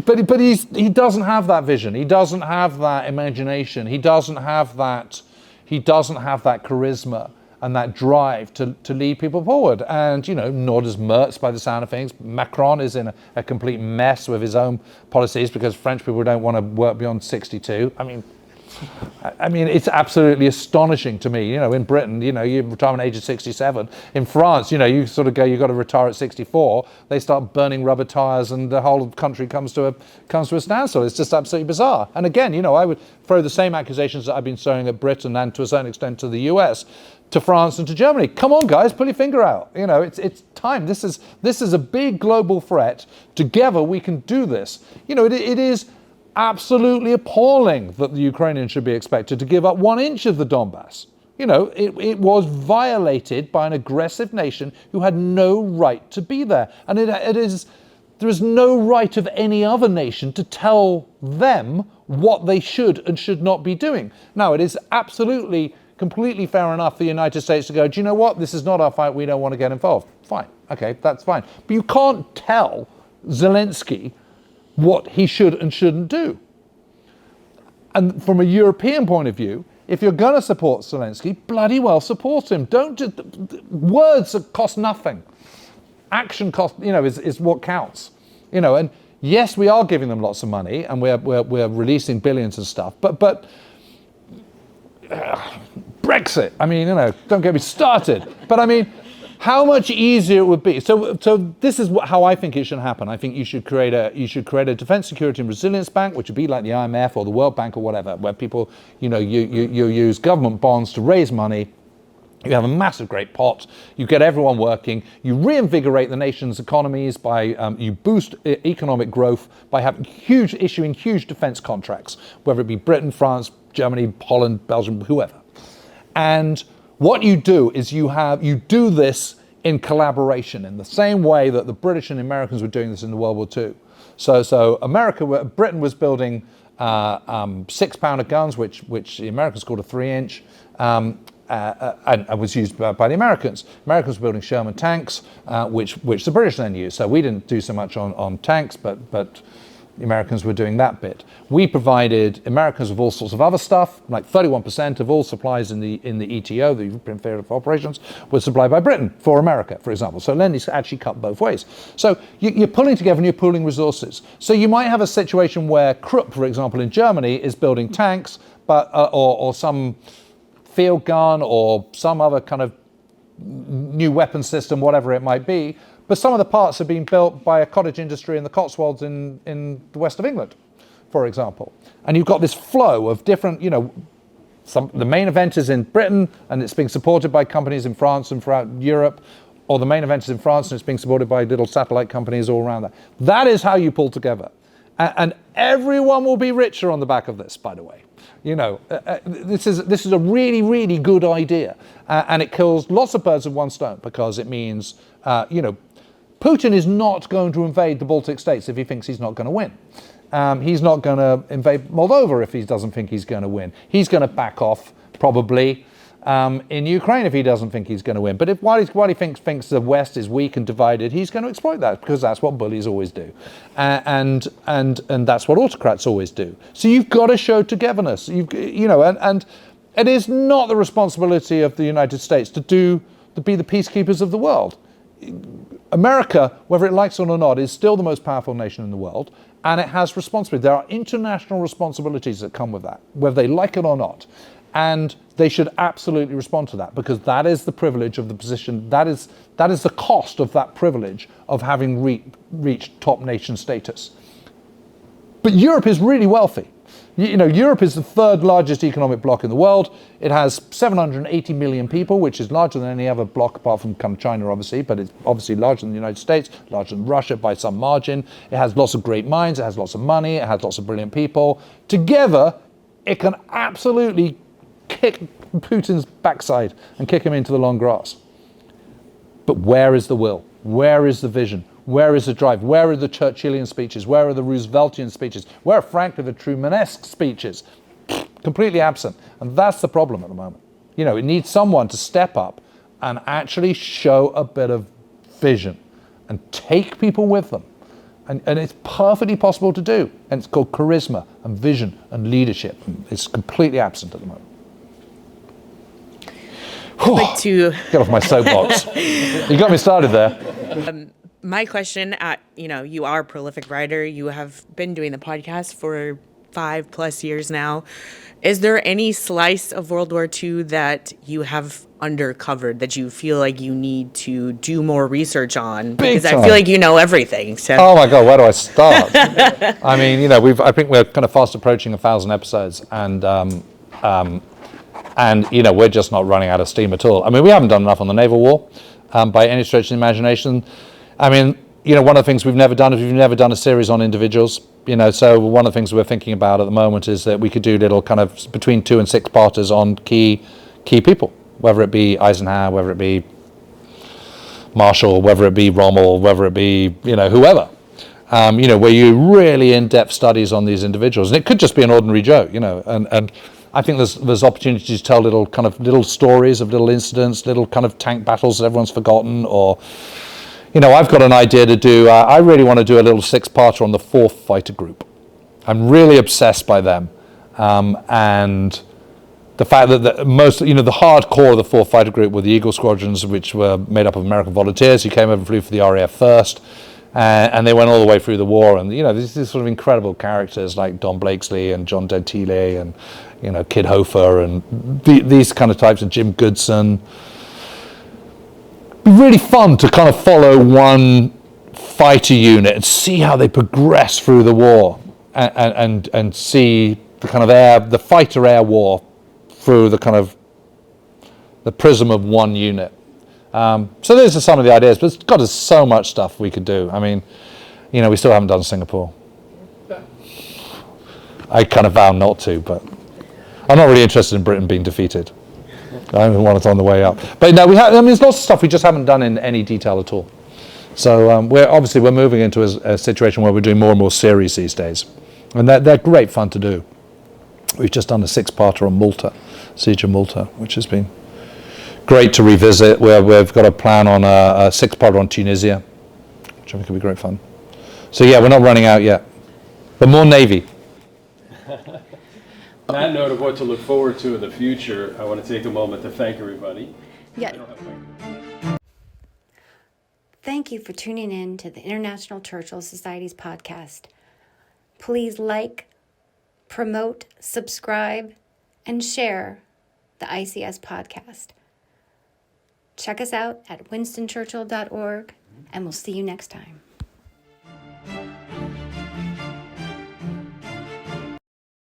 but he doesn't have that vision. He doesn't have that imagination. He doesn't have that charisma and that drive to lead people forward. And, nor does Merz, by the sound of things. Macron is in a complete mess with his own policies because French people don't want to work beyond 62. I mean, it's absolutely astonishing to me. In Britain, you retirement age of 67. In France, you sort of go, you've got to retire at 64. They start burning rubber tires, and the whole country comes to a standstill. It's just absolutely bizarre. And again, I would throw the same accusations that I've been throwing at Britain and to a certain extent to the US, to France and to Germany. Come on, guys, pull your finger out. It's time. This is a big global threat. Together, we can do this. It is absolutely appalling that the Ukrainians should be expected to give up 1 inch of the Donbass. It was violated by an aggressive nation who had no right to be there. And there is no right of any other nation to tell them what they should and should not be doing. Now, it is absolutely completely fair enough for the United States to go, do you know what? This is not our fight. We don't want to get involved. Fine. Okay, that's fine. But you can't tell Zelensky what he should and shouldn't do. And from a European point of view, if you're going to support Zelensky, bloody well support him. Don't just, words cost nothing. Action cost, is what counts. And yes, we are giving them lots of money, and we're releasing billions and stuff. But Brexit. Don't get me started. But how much easier it would be. So this is how I think it should happen. I think you should create a defense, security, and resilience bank, which would be like the IMF or the World Bank or whatever, where people, you use government bonds to raise money. You have a massive, great pot. You get everyone working. You reinvigorate the nation's economies by you boost economic growth by issuing huge defense contracts, whether it be Britain, France, Germany, Holland, Belgium, whoever. And what you do is you do this in collaboration in the same way that the British and the Americans were doing this in the World War II. So Britain was building 6-pounder guns, which the Americans called a 3-inch. And was used by the Americans. Americans were building Sherman tanks, which the British then used. So we didn't do so much on tanks, but the Americans were doing that bit. We provided Americans with all sorts of other stuff, like 31% of all supplies in the ETO, the European Theatre of Operations, was supplied by Britain for America, for example. So then it's actually cut both ways. So you're pulling together and you're pooling resources. So you might have a situation where Krupp, for example, in Germany, is building tanks, but or some field gun or some other kind of new weapon system, whatever it might be. But some of the parts are being built by a cottage industry in the Cotswolds in the west of England, for example. And you've got this flow of different, the main event is in Britain and it's being supported by companies in France and throughout Europe, or the main event is in France and it's being supported by little satellite companies all around that. That is how you pull together. And everyone will be richer on the back of this, by the way. This is a really, really good idea. And it kills lots of birds with one stone, because it means, Putin is not going to invade the Baltic states if he thinks he's not going to win. He's not going to invade Moldova if he doesn't think he's going to win. He's going to back off, probably, in Ukraine if he doesn't think he's going to win. But while he thinks the West is weak and divided, he's going to exploit that, because that's what bullies always do. And that's what autocrats always do. So you've got to show togetherness. And it is not the responsibility of the United States to be the peacekeepers of the world. America, whether it likes it or not, is still the most powerful nation in the world, and it has responsibility. There are international responsibilities that come with that, whether they like it or not. And they should absolutely respond to that, because that is the privilege of the position, that is the cost of that privilege of having reached top nation status. But Europe is really wealthy. Europe is the third largest economic bloc in the world. It has 780 million people, which is larger than any other bloc apart from kind of China, obviously, but it's obviously larger than the United States, larger than Russia by some margin. It has lots of great minds, it has lots of money, it has lots of brilliant people. Together, it can absolutely kick Putin's backside and kick him into the long grass. But where is the will? Where is the vision? Where is the drive? Where are the Churchillian speeches? Where are the Rooseveltian speeches? Where are, frankly, the Trumanesque speeches? Completely absent. And that's the problem at the moment. It needs someone to step up and actually show a bit of vision and take people with them. And it's perfectly possible to do. And it's called charisma and vision and leadership. It's completely absent at the moment. I'd like to get off my soapbox. You got me started there. My question, you are a prolific writer. You have been doing the podcast for 5+ years now. Is there any slice of World War II that you have undercovered that you feel like you need to do more research on? Because I feel like you know everything. So. Oh my God, where do I start? I mean, I think we're kind of fast approaching 1,000 episodes, and we're just not running out of steam at all. I mean, we haven't done enough on the naval war by any stretch of the imagination. I mean, one of the things we've never done is we've never done a series on individuals. So one of the things we're thinking about at the moment is that we could do little kind of between 2 and 6 parters on key people, whether it be Eisenhower, whether it be Marshall, whether it be Rommel, whether it be whoever. Where you really in-depth studies on these individuals, and it could just be an ordinary Joe. And I think there's opportunities to tell little stories of little incidents, little kind of tank battles that everyone's forgotten, or. I've got an idea to do, I really want to do a little 6-parter on the 4th Fighter Group. I'm really obsessed by them. And the fact that the hardcore of the 4th Fighter Group were the Eagle Squadrons, which were made up of American volunteers who came over and flew for the RAF first. And they went all the way through the war. And, these sort of incredible characters like Don Blakesley and John Gentile and, Kid Hofer and these kind of types, and Jim Goodson. Be really fun to kind of follow one fighter unit and see how they progress through the war, and see the kind of the fighter air war through the kind of the prism of one unit. So those are some of the ideas, but there's so much stuff we could do. I mean, we still haven't done Singapore. I kind of vow not to, but I'm not really interested in Britain being defeated. I don't want it on the way up. But no, there's lots of stuff we just haven't done in any detail at all. So we're moving into a situation where we're doing more and more series these days. And they're great fun to do. We've just done a 6-parter on Malta, Siege of Malta, which has been great to revisit. We've got a plan on a 6-parter on Tunisia, which I think will be great fun. So yeah, we're not running out yet. But more Navy. On that note of what to look forward to in the future, I want to take a moment to thank everybody. Yeah. Thank you for tuning in to the International Churchill Society's podcast. Please like, promote, subscribe, and share the ICS podcast. Check us out at winstonchurchill.org, and we'll see you next time.